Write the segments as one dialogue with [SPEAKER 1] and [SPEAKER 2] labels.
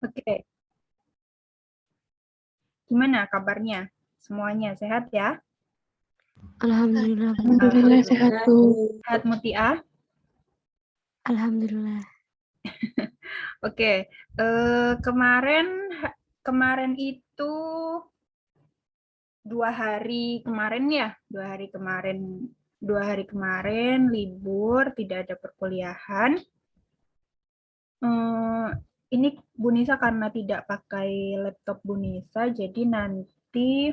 [SPEAKER 1] Oke, gimana kabarnya? Semuanya sehat ya?
[SPEAKER 2] Alhamdulillah, Bu.
[SPEAKER 3] Alhamdulillah sehat, Bu.
[SPEAKER 1] Sehat Mutia?
[SPEAKER 2] Alhamdulillah.
[SPEAKER 1] Oke, kemarin itu 2 hari kemarin ya, 2 hari kemarin libur, tidak ada perkuliahan. Ini Bu Nisa karena tidak pakai laptop Bu Nisa, jadi nanti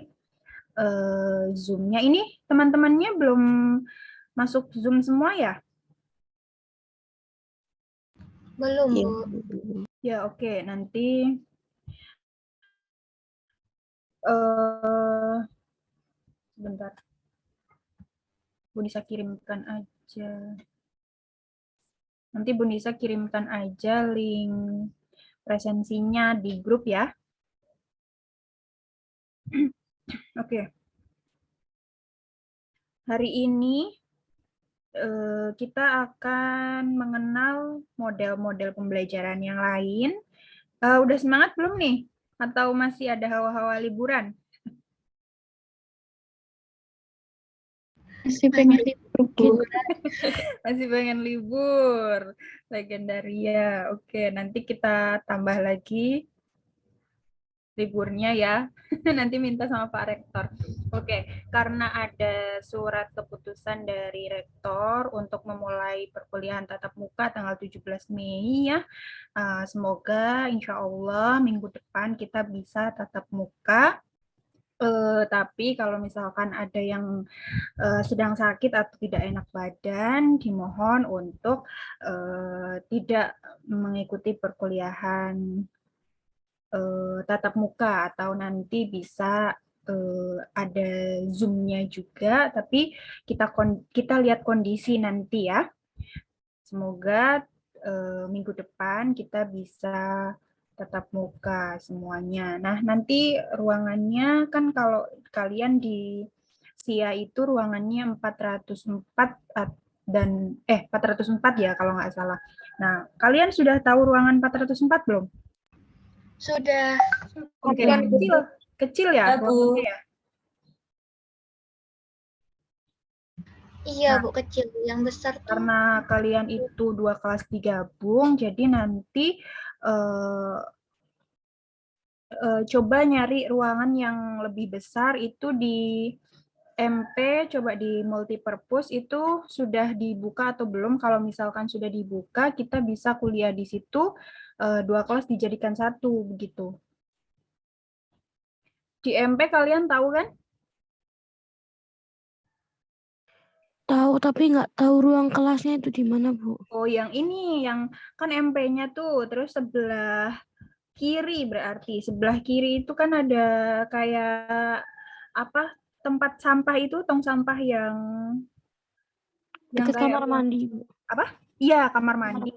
[SPEAKER 1] Zoom-nya ini teman-temannya belum masuk Zoom semua ya?
[SPEAKER 3] Belum, Bu.
[SPEAKER 1] Ya, oke. Nanti sebentar. Bu Nisa kirimkan aja. Nanti Bu Nisa kirimkan aja link presensinya di grup ya. Oke. Hari ini kita akan mengenal model-model pembelajaran yang lain. Udah semangat belum nih? Atau masih ada hawa-hawa liburan?
[SPEAKER 3] Masih pengen libur, Bu.
[SPEAKER 1] Masih pengen libur. Legendaria. Oke, nanti kita tambah lagi liburnya ya. Nanti minta sama Pak Rektor. Oke, karena ada surat keputusan dari Rektor untuk memulai perkuliahan tatap muka tanggal 17 Mei ya. Semoga insya Allah minggu depan kita bisa tatap muka. Tapi kalau misalkan ada yang sedang sakit atau tidak enak badan, dimohon untuk tidak mengikuti perkuliahan tatap muka atau nanti bisa ada Zoom-nya juga, tapi kita lihat kondisi nanti ya. Semoga minggu depan kita bisa tatap muka semuanya. Nah, nanti ruangannya kan kalau kalian di SIA itu ruangannya 404 dan 404 ya kalau nggak salah. Nah, kalian sudah tahu ruangan 404 belum?
[SPEAKER 3] Sudah.
[SPEAKER 1] Oke, kecil ya
[SPEAKER 3] Bu.
[SPEAKER 1] ruangannya ya.
[SPEAKER 3] Iya,
[SPEAKER 1] Nah,
[SPEAKER 3] Bu, kecil. Yang besar tuh.
[SPEAKER 1] Karena kalian itu 2 kelas digabung, jadi nanti coba nyari ruangan yang lebih besar itu di MP, coba di multipurpose itu sudah dibuka atau belum. Kalau misalkan sudah dibuka, kita bisa kuliah di situ, 2 kelas dijadikan 1, begitu. Di MP kalian tahu kan?
[SPEAKER 2] Tahu, tapi nggak tahu ruang kelasnya itu di mana, Bu.
[SPEAKER 1] Oh, yang ini, yang kan MP-nya tuh, terus sebelah kiri berarti. Sebelah kiri itu kan ada kayak apa, tempat sampah itu, tong sampah yang
[SPEAKER 2] Dekat
[SPEAKER 1] kayak
[SPEAKER 2] kamar mandi, Bu.
[SPEAKER 1] apa? Iya, kamar mandi.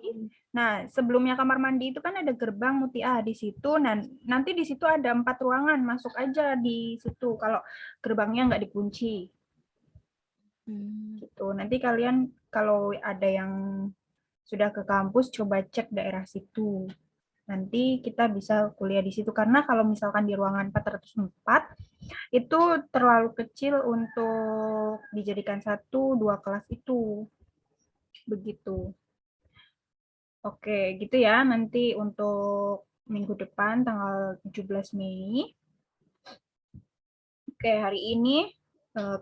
[SPEAKER 1] Nah, sebelumnya kamar mandi itu kan ada gerbang Mutia di situ. Nah, nanti di situ ada 4 ruangan, masuk aja di situ kalau gerbangnya nggak dikunci. Gitu. Nanti kalian kalau ada yang sudah ke kampus, coba cek daerah situ. Nanti kita bisa kuliah di situ. Karena kalau misalkan di ruangan 404, itu terlalu kecil untuk dijadikan 1-2 kelas itu. Begitu. Oke, gitu ya. Nanti untuk minggu depan tanggal 17 Mei. Oke, hari ini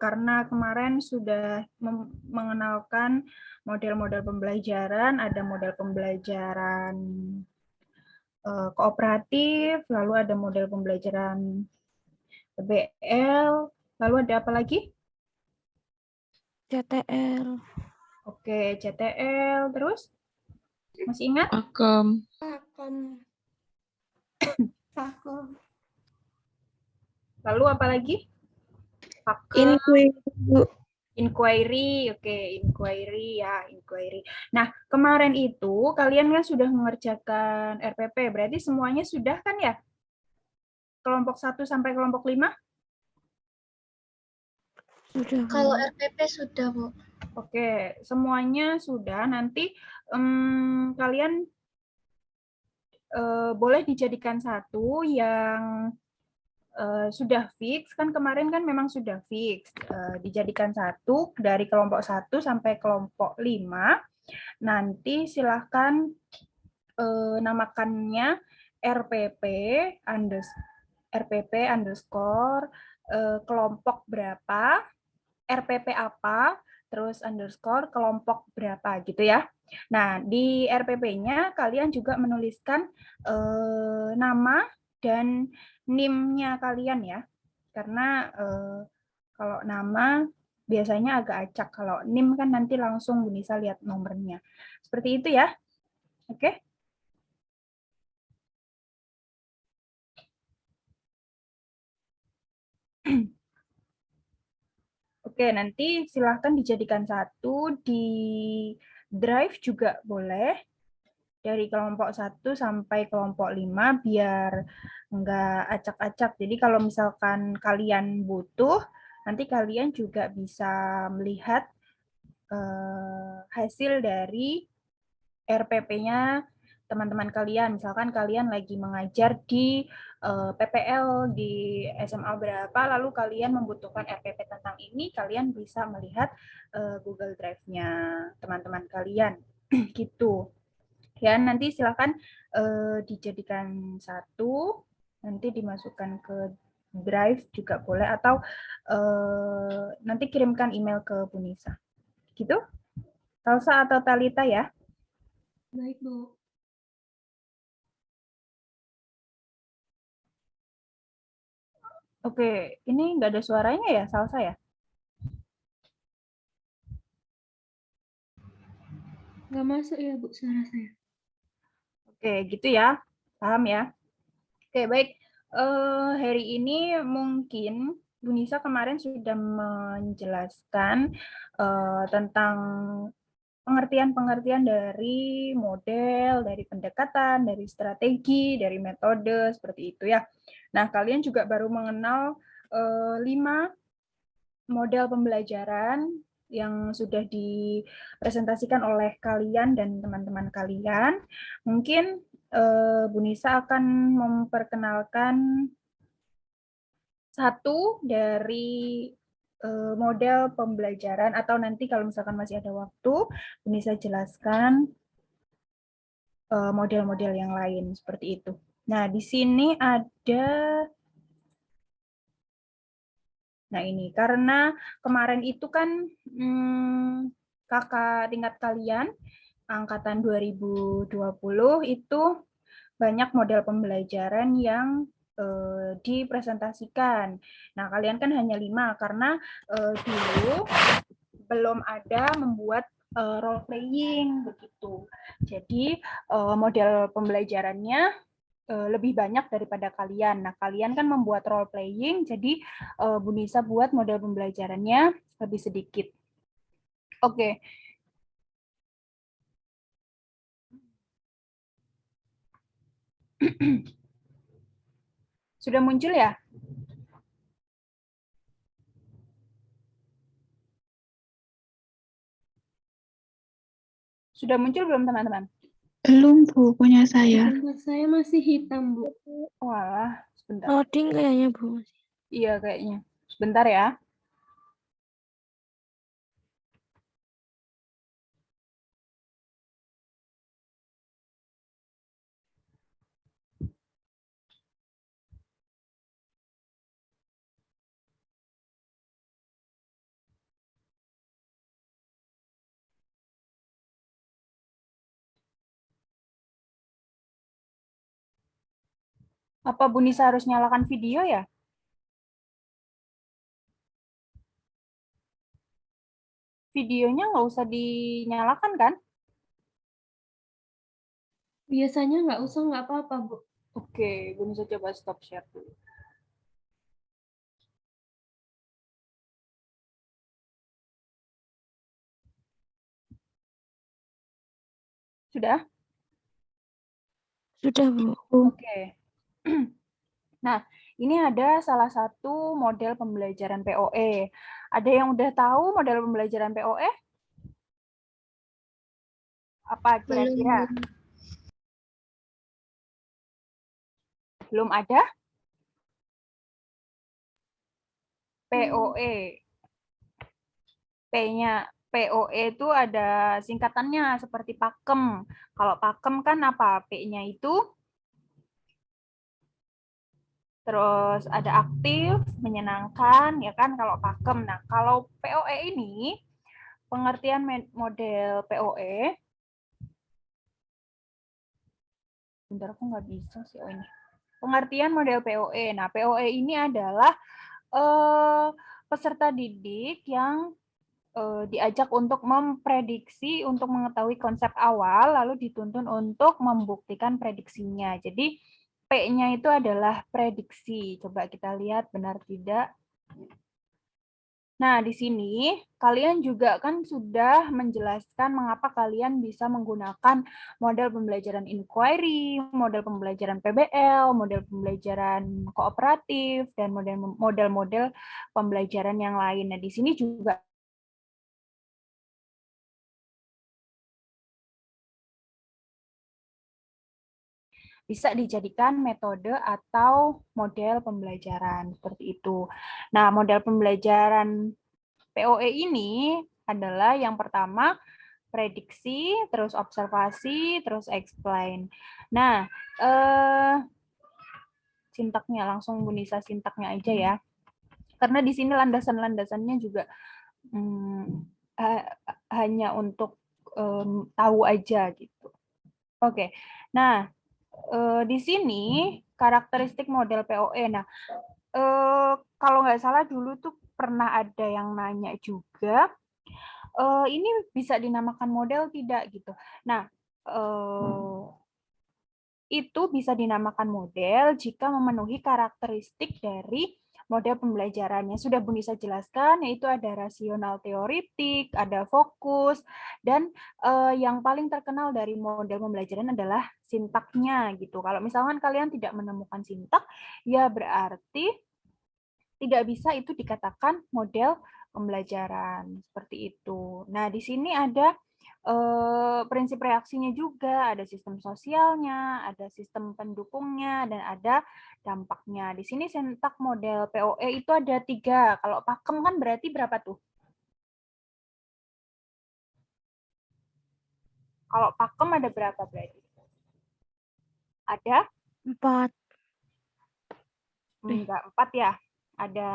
[SPEAKER 1] karena kemarin sudah mengenalkan model-model pembelajaran, ada model pembelajaran kooperatif, lalu ada model pembelajaran PBL, lalu ada apa lagi?
[SPEAKER 2] CTL.
[SPEAKER 1] Oke, CTL, terus? Masih ingat?
[SPEAKER 3] Pakem.
[SPEAKER 1] Lalu apa lagi? Inquiry, oke, inquiry ya, inquiry. Nah, kemarin itu kalian kan sudah mengerjakan RPP, berarti semuanya sudah kan ya? Kelompok 1 sampai kelompok 5?
[SPEAKER 2] Sudah, Bu.
[SPEAKER 3] Kalau RPP sudah, Bu.
[SPEAKER 1] Oke, semuanya sudah. Nanti kalian boleh dijadikan satu yang sudah fix, kan kemarin kan memang sudah fix, dijadikan satu dari kelompok 1 sampai kelompok 5. Nanti silahkan namakannya RPP underscore kelompok berapa, RPP apa, terus underscore kelompok berapa gitu ya. Nah, di RPP-nya kalian juga menuliskan nama dan NIM-nya kalian ya. Karena kalau nama biasanya agak acak. Kalau NIM kan nanti langsung bisa lihat nomornya. Seperti itu ya. Oke. Oke, nanti silahkan dijadikan satu di Drive juga boleh. Dari kelompok 1 sampai kelompok 5 biar nggak acak-acak. Jadi kalau misalkan kalian butuh, nanti kalian juga bisa melihat hasil dari RPP-nya teman-teman kalian. Misalkan kalian lagi mengajar di PPL di SMA berapa, lalu kalian membutuhkan RPP tentang ini, kalian bisa melihat Google Drive-nya teman-teman kalian. Gitu. Ya, nanti silakan dijadikan satu, nanti dimasukkan ke Drive juga boleh, atau nanti kirimkan email ke Bu Nisa. Gitu? Salsa atau Talita ya?
[SPEAKER 4] Baik, Bu.
[SPEAKER 1] Oke, ini nggak ada suaranya ya, Salsa ya?
[SPEAKER 4] Nggak masuk ya, Bu, suara saya.
[SPEAKER 1] Oke, gitu ya. Paham ya? Oke, baik. Hari ini mungkin Bu Nisa kemarin sudah menjelaskan tentang pengertian-pengertian dari model, dari pendekatan, dari strategi, dari metode, seperti itu ya. Nah, kalian juga baru mengenal 5 model pembelajaran yang sudah dipresentasikan oleh kalian dan teman-teman kalian. Mungkin Bu Nisa akan memperkenalkan satu dari model pembelajaran, atau nanti kalau misalkan masih ada waktu, Bu Nisa jelaskan model-model yang lain seperti itu. Nah, di sini ada, nah ini karena kemarin itu kan kakak tingkat kalian angkatan 2020 itu banyak model pembelajaran yang dipresentasikan. Nah, kalian kan hanya 5 karena dulu belum ada membuat role playing begitu. Jadi model pembelajarannya lebih banyak daripada kalian. Nah, kalian kan membuat role playing, jadi Bu Nisa buat model pembelajarannya lebih sedikit. Oke. Sudah muncul ya? Sudah muncul belum teman-teman?
[SPEAKER 5] Belum, Bu, punya saya.
[SPEAKER 4] Tempat saya masih hitam, Bu.
[SPEAKER 1] Walah, sebentar.
[SPEAKER 2] Loading kayaknya, Bu.
[SPEAKER 1] Iya, kayaknya. Sebentar ya. Apa Bu Nisa harus nyalakan video ya? Videonya nggak usah dinyalakan kan?
[SPEAKER 4] Biasanya nggak usah, nggak apa-apa, Bu.
[SPEAKER 1] Oke, Bu Nisa coba stop share dulu. Sudah?
[SPEAKER 2] Sudah, Bu.
[SPEAKER 1] Oke. Nah, ini ada salah satu model pembelajaran POE. Ada yang udah tahu model pembelajaran POE? Apa kira-kira?
[SPEAKER 3] Belum.
[SPEAKER 1] Belum ada? POE. P-nya POE itu ada singkatannya seperti pakem. Kalau pakem kan apa? P-nya itu terus ada aktif, menyenangkan, ya kan kalau pakem. Nah, kalau POE ini, pengertian model POE, bentar aku nggak bisa sih, oh ini. Pengertian model POE. Nah, POE ini adalah peserta didik yang diajak untuk memprediksi, untuk mengetahui konsep awal, lalu dituntun untuk membuktikan prediksinya. Jadi, P-nya itu adalah prediksi. Coba kita lihat benar tidak. Nah, di sini kalian juga kan sudah menjelaskan mengapa kalian bisa menggunakan model pembelajaran inquiry, model pembelajaran PBL, model pembelajaran kooperatif, dan model-model pembelajaran yang lain. Nah, di sini juga bisa dijadikan metode atau model pembelajaran seperti itu. Nah, model pembelajaran POE ini adalah yang pertama prediksi, terus observasi, terus explain. Nah, sintaknya langsung Bu Nisa sintaknya aja ya. Karena di sini landasan-landasannya juga hanya untuk tahu aja gitu. Oke. Nah, di sini karakteristik model POE. Nah, kalau nggak salah dulu tuh pernah ada yang nanya juga, ini bisa dinamakan model tidak gitu. Nah, itu bisa dinamakan model jika memenuhi karakteristik dari model pembelajarannya. Sudah Bu Nisa jelaskan, yaitu ada rasional teoritik, ada fokus, dan yang paling terkenal dari model pembelajaran adalah sintaknya gitu. Kalau misalkan kalian tidak menemukan sintak, ya berarti tidak bisa itu dikatakan model pembelajaran seperti itu. Nah, di sini ada prinsip reaksinya juga, ada sistem sosialnya, ada sistem pendukungnya, dan ada dampaknya. Di sini sintak model POE itu ada 3. Kalau pakem kan berarti berapa tuh? Kalau pakem ada berapa berarti? Ada?
[SPEAKER 2] 4.
[SPEAKER 1] Enggak, 4 ya. Ada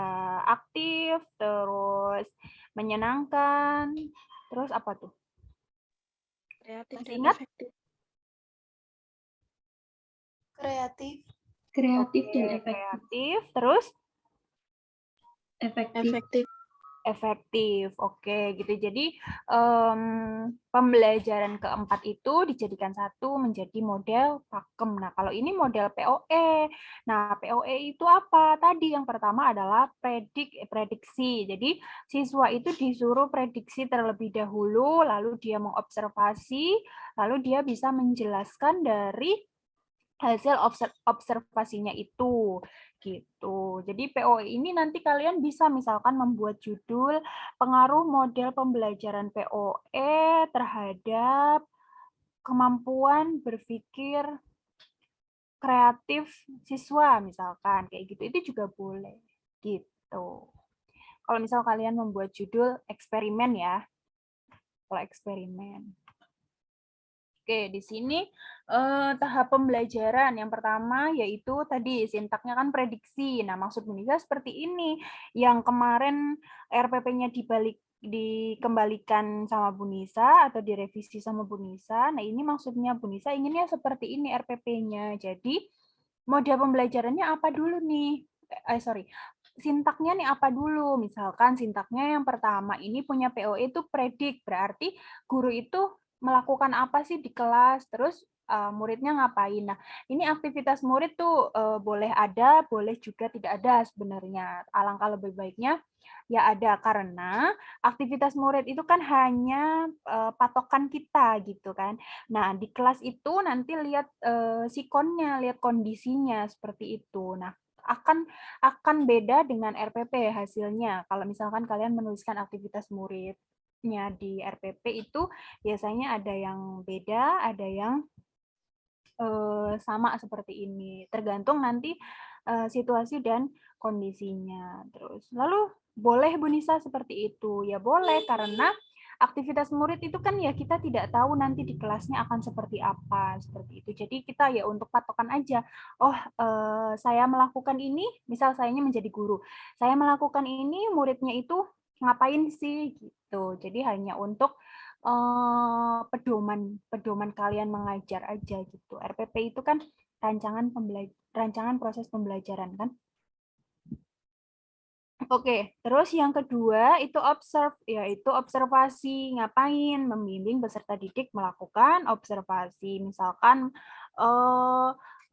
[SPEAKER 1] aktif, terus menyenangkan, terus apa tuh?
[SPEAKER 3] Kreatif
[SPEAKER 1] Masih
[SPEAKER 3] dan
[SPEAKER 1] ingat?
[SPEAKER 3] efektif. Kreatif.
[SPEAKER 4] Kreatif dan
[SPEAKER 1] Oke,
[SPEAKER 4] efektif.
[SPEAKER 1] kreatif, terus
[SPEAKER 4] Efektif.
[SPEAKER 3] Efektif.
[SPEAKER 1] efektif. Oke, gitu. Jadi pembelajaran keempat itu dijadikan satu menjadi model pakem. Nah, kalau ini model POE. Nah, POE itu apa? Tadi yang pertama adalah prediksi. Jadi siswa itu disuruh prediksi terlebih dahulu, lalu dia mengobservasi, lalu dia bisa menjelaskan dari hasil observasinya itu gitu. Jadi POE ini nanti kalian bisa misalkan membuat judul pengaruh model pembelajaran POE terhadap kemampuan berpikir kreatif siswa misalkan kayak gitu. Itu juga boleh gitu. Kalau misal kalian membuat judul eksperimen ya. Kalau eksperimen. Oke, di sini tahap pembelajaran yang pertama yaitu tadi sintaknya kan prediksi. Nah, maksud Bu Nisa seperti ini. Yang kemarin RPP-nya dikembalikan sama Bu Nisa atau direvisi sama Bu Nisa. Nah, ini maksudnya Bu Nisa inginnya seperti ini RPP-nya. Jadi, model pembelajarannya apa dulu nih? Sintaknya nih apa dulu? Misalkan sintaknya yang pertama ini punya POE itu predik, berarti guru itu melakukan apa sih di kelas, terus muridnya ngapain. Nah, ini aktivitas murid tuh boleh ada, boleh juga tidak ada sebenarnya. Alangkah lebih baiknya ya ada, karena aktivitas murid itu kan hanya patokan kita gitu kan. Nah, di kelas itu nanti lihat sikonnya, lihat kondisinya seperti itu. Nah, akan beda dengan RPP hasilnya. Kalau misalkan kalian menuliskan aktivitas muridnya di RPP itu biasanya ada yang beda, ada yang sama seperti ini. Tergantung nanti situasi dan kondisinya. Terus lalu boleh Bu Nisa seperti itu? Ya boleh, karena aktivitas murid itu kan ya kita tidak tahu nanti di kelasnya akan seperti apa, seperti itu. Jadi kita ya untuk patokan aja. Oh, saya melakukan ini, misal sayanya menjadi guru. Saya melakukan ini, muridnya itu ngapain sih gitu. Jadi hanya untuk pedoman kalian mengajar aja gitu. RPP itu kan rancangan proses pembelajaran kan. Oke, terus yang kedua itu observe, yaitu observasi. Ngapain? Membimbing peserta didik melakukan observasi. Misalkan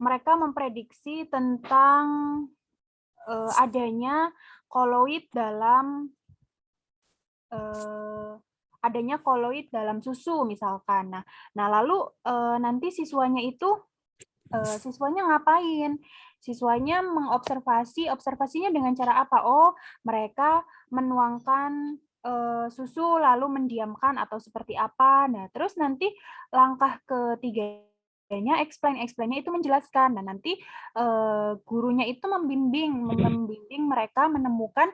[SPEAKER 1] mereka memprediksi tentang adanya koloid dalam dalam susu misalkan. Nah lalu nanti siswanya ngapain? Siswanya mengobservasi, observasinya dengan cara apa? Oh, mereka menuangkan susu lalu mendiamkan atau seperti apa. Nah, terus nanti langkah ketiganya explain-nya itu menjelaskan. Nah, nanti gurunya itu membimbing mereka menemukan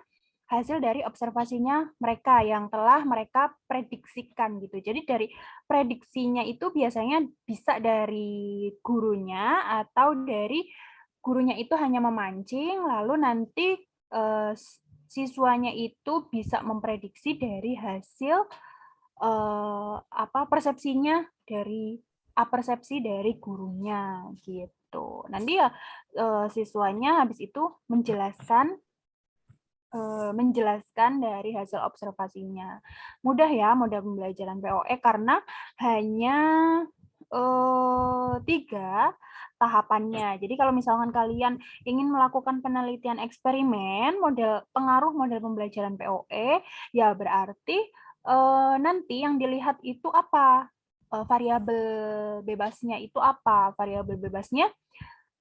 [SPEAKER 1] hasil dari observasinya mereka yang telah mereka prediksikan gitu. Jadi dari prediksinya itu biasanya bisa dari gurunya atau dari gurunya itu hanya memancing, lalu nanti siswanya itu bisa memprediksi dari hasil persepsi dari gurunya gitu. Nanti ya siswanya habis itu menjelaskan dari hasil observasinya. Mudah ya model pembelajaran POE karena hanya 3 tahapannya. Jadi kalau misalkan kalian ingin melakukan penelitian eksperimen pengaruh model pembelajaran POE, ya berarti nanti yang dilihat itu apa? Variabel bebasnya itu apa? Variabel bebasnya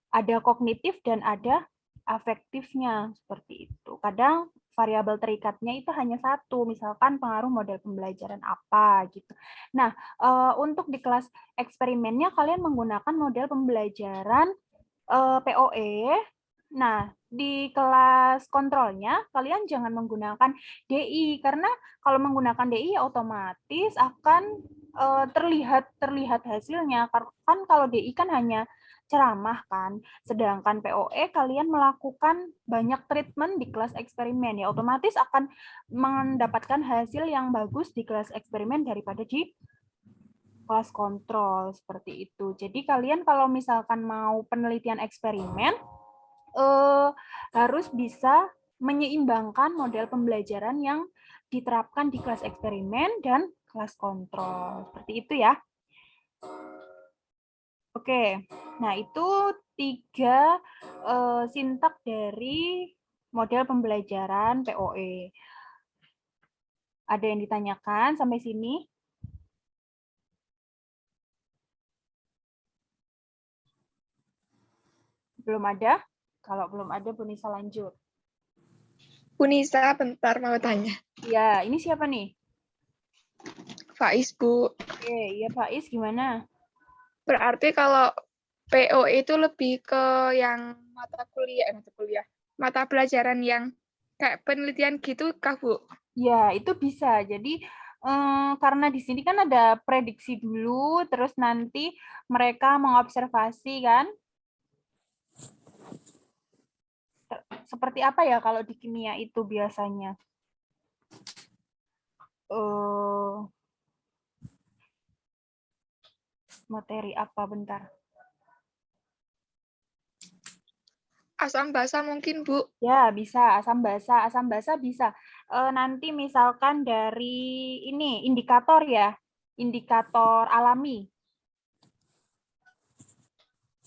[SPEAKER 1] ada kognitif dan ada afektifnya, seperti itu. Kadang variabel terikatnya itu hanya satu, misalkan pengaruh model pembelajaran apa gitu. Nah, untuk di kelas eksperimennya kalian menggunakan model pembelajaran POE. Nah, di kelas kontrolnya kalian jangan menggunakan DI karena kalau menggunakan DI ya otomatis akan terlihat hasilnya. Kan kalau DI kan hanya ceramah kan, sedangkan POE kalian melakukan banyak treatment di kelas eksperimen ya otomatis akan mendapatkan hasil yang bagus di kelas eksperimen daripada di kelas kontrol seperti itu. Jadi kalian kalau misalkan mau penelitian eksperimen harus bisa menyeimbangkan model pembelajaran yang diterapkan di kelas eksperimen dan kelas kontrol. Seperti itu ya. Oke, nah itu 3 sintak dari model pembelajaran POE. Ada yang ditanyakan sampai sini? Belum ada? Kalau belum ada, Bu Nisa lanjut.
[SPEAKER 5] Bu Nisa, bentar mau tanya.
[SPEAKER 1] Ya, ini siapa nih?
[SPEAKER 5] Faiz, Bu.
[SPEAKER 1] Oke, iya Faiz, gimana?
[SPEAKER 5] Berarti kalau PO itu lebih ke yang mata pelajaran yang kayak penelitian gitu kah, Bu?
[SPEAKER 1] Ya, itu bisa. Jadi, karena di sini kan ada prediksi dulu, terus nanti mereka mengobservasi kan. Seperti apa ya kalau di kimia itu biasanya? Materi apa bentar?
[SPEAKER 5] Asam basa mungkin, Bu.
[SPEAKER 1] Ya, bisa. Asam basa bisa. Nanti misalkan dari ini, indikator ya. Indikator alami.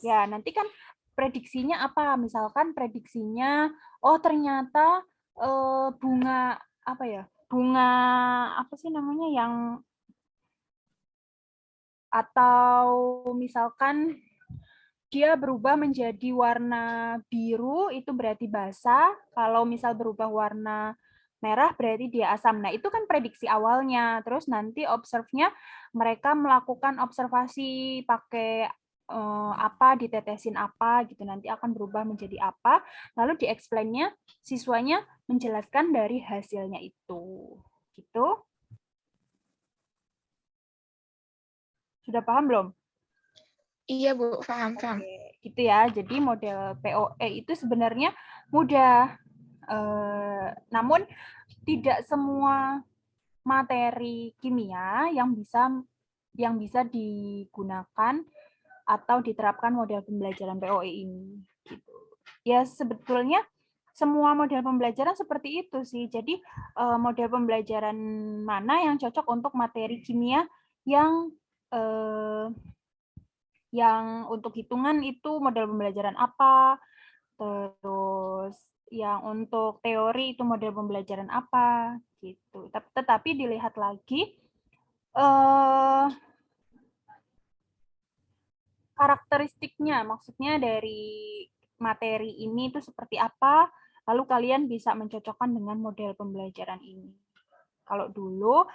[SPEAKER 1] Ya, nanti kan prediksinya apa? Misalkan prediksinya, oh ternyata bunga, apa ya? Bunga, apa sih namanya yang, atau misalkan dia berubah menjadi warna biru, itu berarti basa. Kalau misal berubah warna merah, berarti dia asam. Nah, itu kan prediksi awalnya. Terus nanti observe-nya, mereka melakukan observasi pakai apa, ditetesin apa gitu, nanti akan berubah menjadi apa, lalu di explain-nya siswanya menjelaskan dari hasilnya itu. Gitu. Sudah paham belum?
[SPEAKER 5] Iya, Bu, paham.
[SPEAKER 1] Oke, gitu ya. Jadi model POE itu sebenarnya mudah. Namun tidak semua materi kimia yang bisa digunakan atau diterapkan model pembelajaran POE ini. Gitu. Ya sebetulnya semua model pembelajaran seperti itu sih. Jadi model pembelajaran mana yang cocok untuk materi kimia yang untuk hitungan itu model pembelajaran apa, terus yang untuk teori itu model pembelajaran apa, gitu. Tetapi dilihat lagi karakteristiknya, maksudnya dari materi ini itu seperti apa, lalu kalian bisa mencocokkan dengan model pembelajaran ini. Kalau dulu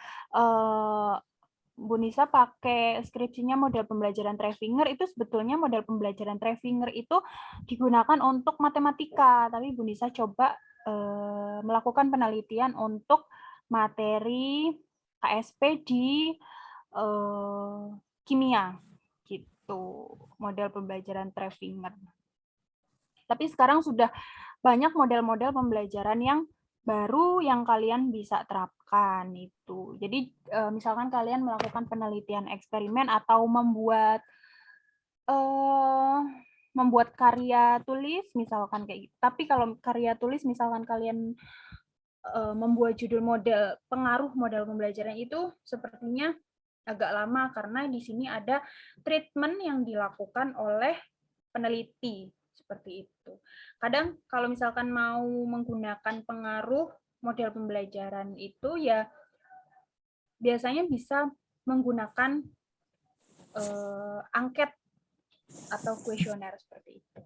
[SPEAKER 1] Bu Nisa pakai skripsinya model pembelajaran Trevinger, itu sebetulnya model pembelajaran Trevinger itu digunakan untuk matematika, tapi Bu Nisa coba melakukan penelitian untuk materi KSP di kimia, gitu, model pembelajaran Trevinger. Tapi sekarang sudah banyak model-model pembelajaran yang baru yang kalian bisa terapkan itu. Jadi misalkan kalian melakukan penelitian eksperimen atau membuat karya tulis misalkan kayak gitu. Tapi kalau karya tulis misalkan kalian membuat judul model pengaruh model pembelajaran itu sepertinya agak lama karena di sini ada treatment yang dilakukan oleh peneliti. Seperti itu. Kadang kalau misalkan mau menggunakan pengaruh model pembelajaran itu ya biasanya bisa menggunakan angket atau kuesioner seperti itu.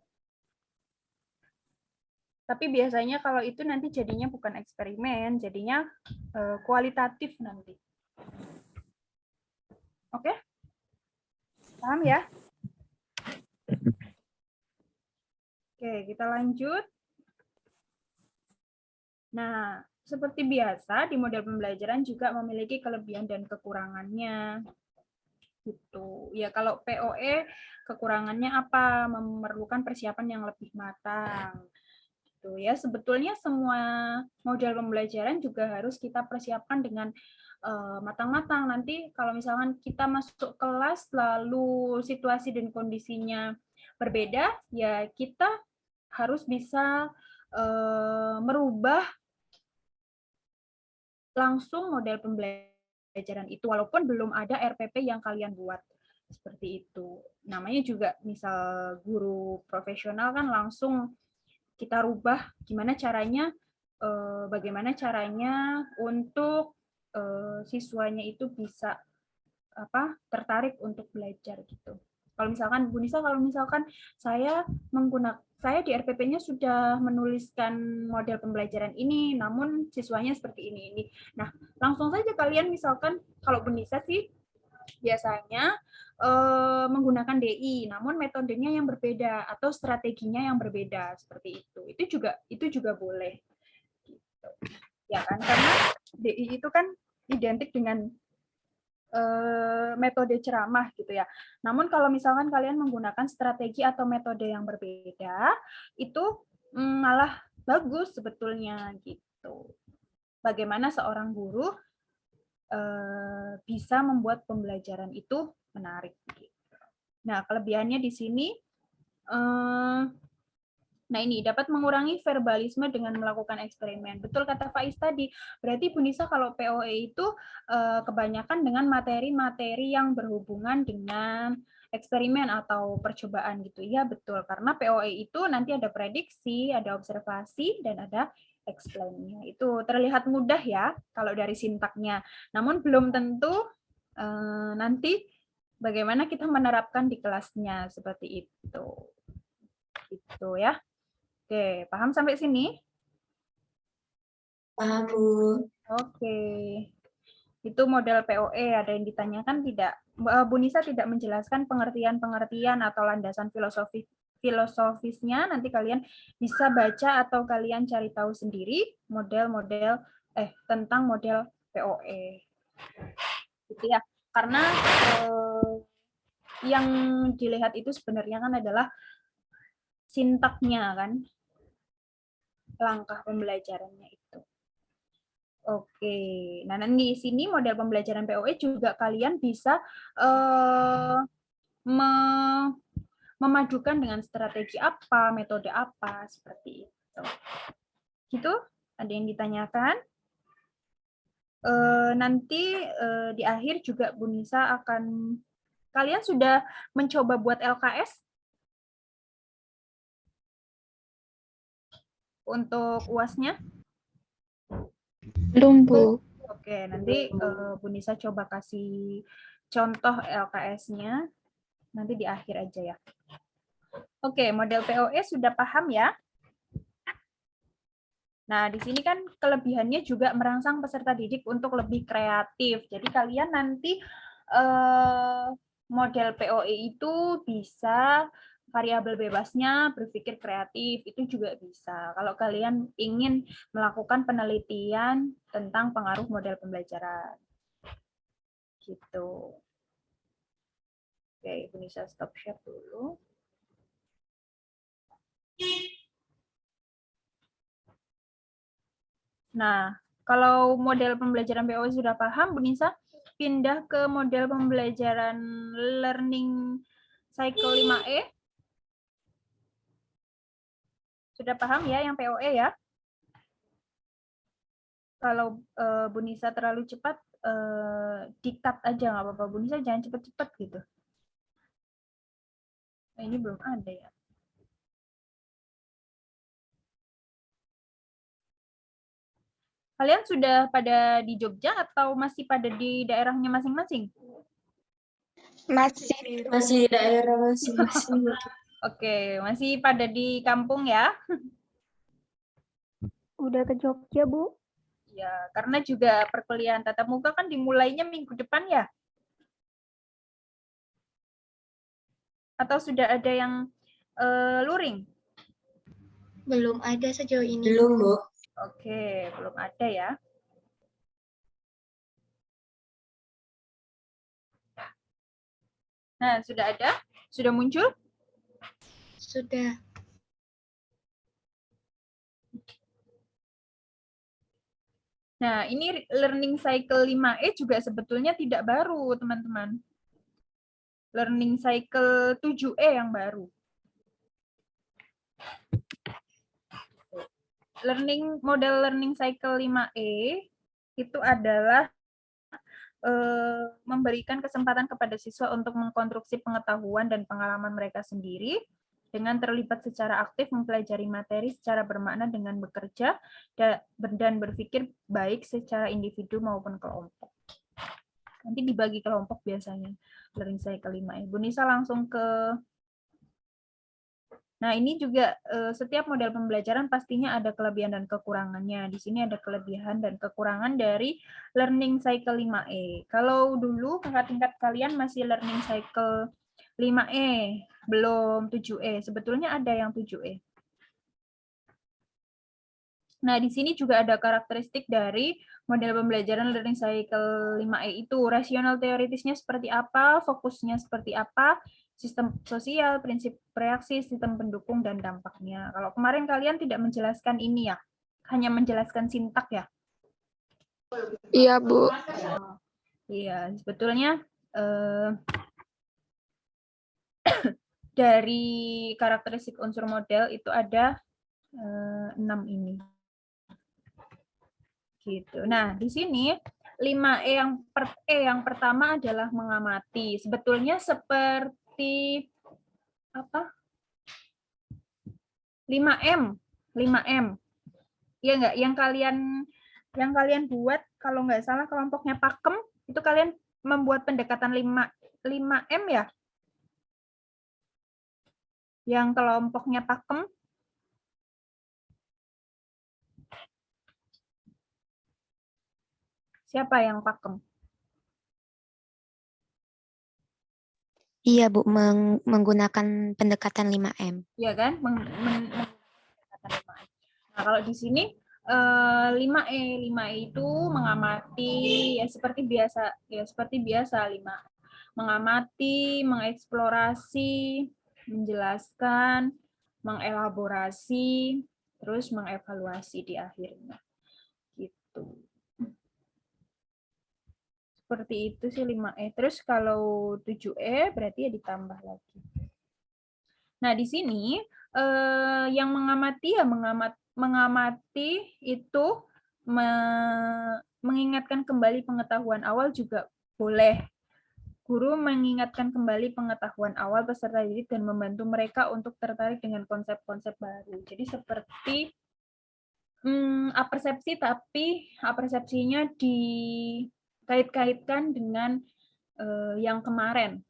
[SPEAKER 1] Tapi biasanya kalau itu nanti jadinya bukan eksperimen, jadinya kualitatif nanti. Oke? Paham ya? Oke, kita lanjut. Nah, seperti biasa di model pembelajaran juga memiliki kelebihan dan kekurangannya. Gitu. Ya kalau POE kekurangannya apa? Memerlukan persiapan yang lebih matang. Gitu ya. Sebetulnya semua model pembelajaran juga harus kita persiapkan dengan matang-matang. Nanti kalau misalkan kita masuk kelas lalu situasi dan kondisinya berbeda, ya kita harus bisa merubah langsung model pembelajaran itu walaupun belum ada RPP yang kalian buat. Seperti itu. Namanya juga misal guru profesional kan langsung kita rubah bagaimana caranya untuk siswanya itu bisa tertarik untuk belajar gitu. Kalau misalkan Bu Nisa, saya di RPP-nya sudah menuliskan model pembelajaran ini, namun siswanya seperti ini. Nah, langsung saja kalian misalkan, kalau Bu Nisa sih biasanya menggunakan DI, namun metodenya yang berbeda atau strateginya yang berbeda seperti itu. Itu juga boleh. Gitu. Ya kan, karena DI itu kan identik dengan metode ceramah gitu ya. Namun kalau misalkan kalian menggunakan strategi atau metode yang berbeda, itu malah bagus sebetulnya gitu. Bagaimana seorang guru bisa membuat pembelajaran itu menarik. Gitu. Nah, kelebihannya di sini, nah ini dapat mengurangi verbalisme dengan melakukan eksperimen. Betul kata Faiz tadi. Berarti Bu Nisa kalau POE itu kebanyakan dengan materi-materi yang berhubungan dengan eksperimen atau percobaan gitu. Ya betul, karena POE itu nanti ada prediksi, ada observasi, dan ada explain-nya. Itu terlihat mudah ya kalau dari sintaknya. Namun belum tentu nanti bagaimana kita menerapkan di kelasnya seperti itu. Gitu ya. Oke, paham sampai sini?
[SPEAKER 3] Paham, Bu.
[SPEAKER 1] Oke. Itu model POE, ada yang ditanyakan tidak? Bu Nisa tidak menjelaskan pengertian-pengertian atau landasan filosofisnya. Nanti kalian bisa baca atau kalian cari tahu sendiri model-model tentang model POE. Gitu ya. Karena yang dilihat itu sebenarnya kan adalah sintaknya kan, langkah pembelajarannya itu. Oke, nah nanti di sini model pembelajaran POE juga kalian bisa memadukan dengan strategi apa, metode apa, seperti itu. Gitu, ada yang ditanyakan? Nanti di akhir juga Bu Nisa akan, kalian sudah mencoba buat LKS? Untuk UAS-nya?
[SPEAKER 3] Belum, Bu.
[SPEAKER 1] Oke, nanti Bu Nisa coba kasih contoh LKS-nya nanti di akhir aja ya. Oke, model POE sudah paham ya? Nah, di sini kan kelebihannya juga merangsang peserta didik untuk lebih kreatif. Jadi kalian nanti model POE itu bisa variabel bebasnya berpikir kreatif, itu juga bisa. Kalau kalian ingin melakukan penelitian tentang pengaruh model pembelajaran. Gitu. Oke, Ibu Nisa stop share dulu. Nah, kalau model pembelajaran POE sudah paham, Bu Nisa pindah ke model pembelajaran learning cycle 5E. Sudah paham ya yang POE ya? Kalau Bu Nisa terlalu cepat, di-cut aja nggak apa-apa. Bu Nisa jangan cepat-cepat gitu. Nah, ini belum ada ya. Kalian sudah pada di Jogja atau masih pada di daerahnya masing-masing?
[SPEAKER 3] Masih daerah masing-masing.
[SPEAKER 1] Oke, masih pada di kampung ya?
[SPEAKER 2] Udah ke Jogja, Bu?
[SPEAKER 1] Ya, karena juga perkuliahan tatap muka kan dimulainya minggu depan ya? Atau sudah ada yang luring?
[SPEAKER 3] Belum ada sejauh ini. Belum, Bu.
[SPEAKER 1] Oke, belum ada ya. Nah, sudah ada? Sudah muncul?
[SPEAKER 3] Sudah.
[SPEAKER 1] Nah, ini learning cycle 5E juga sebetulnya tidak baru, teman-teman. Learning cycle 7E yang baru. Model learning cycle 5E itu adalah memberikan kesempatan kepada siswa untuk mengkonstruksi pengetahuan dan pengalaman mereka sendiri dengan terlibat secara aktif mempelajari materi secara bermakna dengan bekerja dan berpikir baik secara individu maupun kelompok. Nanti dibagi kelompok biasanya learning cycle 5E. Bu Nisa langsung ke. Nah, ini juga setiap model pembelajaran pastinya ada kelebihan dan kekurangannya. Di sini ada kelebihan dan kekurangan dari learning cycle 5E. Kalau dulu kakak tingkat kalian masih learning cycle 5E, belum 7E. Sebetulnya ada yang 7E. Nah, di sini juga ada karakteristik dari model pembelajaran learning cycle 5E itu. Rasional teoritisnya seperti apa, fokusnya seperti apa, sistem sosial, prinsip reaksi, sistem pendukung, dan dampaknya. Kalau kemarin kalian tidak menjelaskan ini ya, hanya menjelaskan sintak ya?
[SPEAKER 5] Iya, Bu.
[SPEAKER 1] Iya, sebetulnya dari karakteristik unsur model itu ada 6 ini. Gitu. Nah, di sini 5E yang pertama adalah mengamati. Sebetulnya seperti apa? 5M. 5M. Ya enggak? Yang kalian buat kalau nggak salah kelompoknya Pakem itu kalian membuat pendekatan 5M ya? Yang kelompoknya Pakem. Siapa yang Pakem?
[SPEAKER 3] Iya, Bu, menggunakan pendekatan 5M.
[SPEAKER 1] Ya kan? Menggunakan 5M. Nah, kalau di sini 5E itu mengamati ya seperti biasa 5. Mengamati, mengeksplorasi, menjelaskan, mengelaborasi, terus mengevaluasi di akhirnya. Gitu. Seperti itu sih 5E. Terus kalau 7E berarti ya ditambah lagi. Nah, di sini yang mengamati ya mengamati itu mengingatkan kembali pengetahuan awal juga boleh. Guru mengingatkan kembali pengetahuan awal peserta didik dan membantu mereka untuk tertarik dengan konsep-konsep baru. Jadi seperti apersepsi, tapi apersepsinya dikait-kaitkan dengan yang kemarin.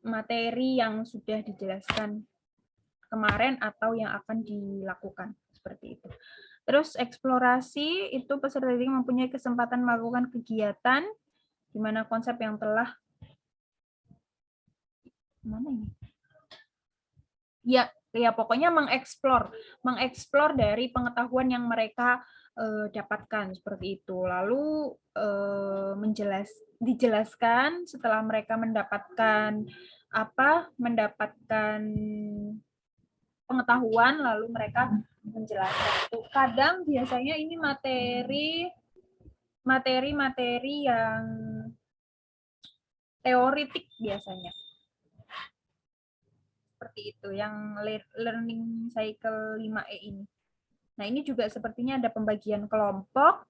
[SPEAKER 1] Materi yang sudah dijelaskan kemarin atau yang akan dilakukan seperti itu. Terus eksplorasi itu peserta didik mempunyai kesempatan melakukan kegiatan di mana konsep yang telah ya pokoknya mengeksplor dari pengetahuan yang mereka dapatkan seperti itu. Lalu dijelaskan setelah mereka mendapatkan pengetahuan, lalu mereka menjelaskan itu. Kadang biasanya ini materi yang teoritik biasanya. Seperti itu yang learning cycle 5E ini. Nah, ini juga sepertinya ada pembagian kelompok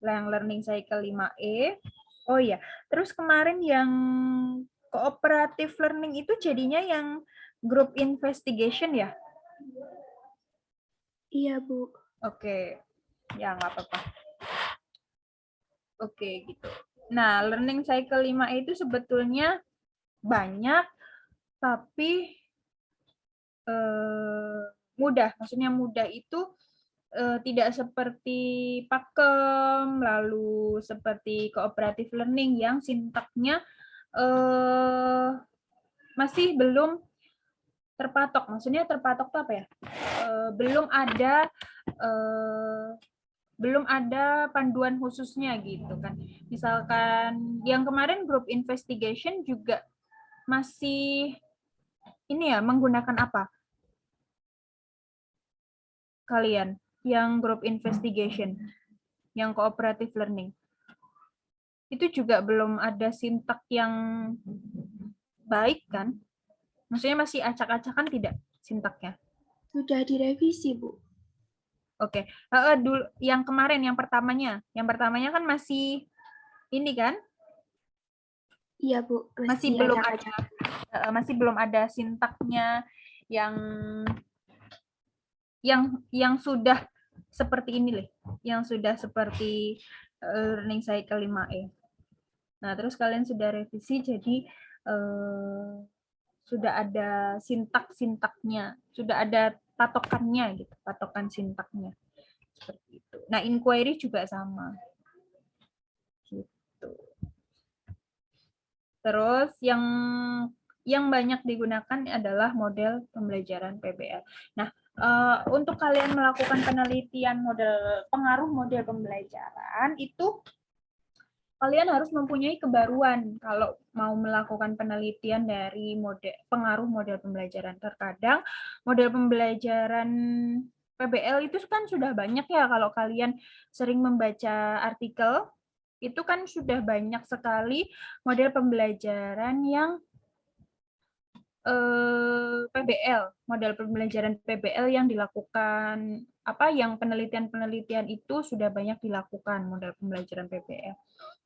[SPEAKER 1] yang learning cycle 5E. Oh iya, terus kemarin yang cooperative learning itu jadinya yang group investigation ya?
[SPEAKER 3] Iya, Bu.
[SPEAKER 1] Oke, ya nggak apa-apa. Oke, gitu. Nah, learning cycle 5E itu sebetulnya banyak, tapi mudah. Maksudnya mudah itu tidak seperti pakem, lalu seperti cooperative learning yang sintaknya masih belum terpatok. Maksudnya terpatok itu apa ya? Belum ada panduan khususnya gitu kan. Misalkan yang kemarin group investigation juga masih ini ya menggunakan apa? Kalian yang group investigation, yang cooperative learning. Itu juga belum ada sintak yang baik kan? Maksudnya masih acak-acakan tidak sintaknya?
[SPEAKER 3] Sudah direvisi, Bu.
[SPEAKER 1] Oke. Dulu yang kemarin yang pertamanya kan masih ini kan?
[SPEAKER 3] Iya, Bu.
[SPEAKER 1] Masih belum ada sintaknya yang sudah seperti ini loh, yang sudah seperti learning cycle 5E. Nah, terus kalian sudah revisi jadi sudah ada sintaknya, sudah ada patokannya gitu, patokan sintaknya. Seperti itu. Nah, inquiry juga sama. Gitu. Terus yang banyak digunakan adalah model pembelajaran PBL. Nah, untuk kalian melakukan penelitian pengaruh model pembelajaran itu kalian harus mempunyai kebaruan kalau mau melakukan penelitian dari pengaruh model pembelajaran. Terkadang model pembelajaran PBL itu kan sudah banyak ya, kalau kalian sering membaca artikel itu kan sudah banyak sekali model pembelajaran yang model pembelajaran PBL yang dilakukan yang penelitian itu sudah banyak dilakukan model pembelajaran PBL.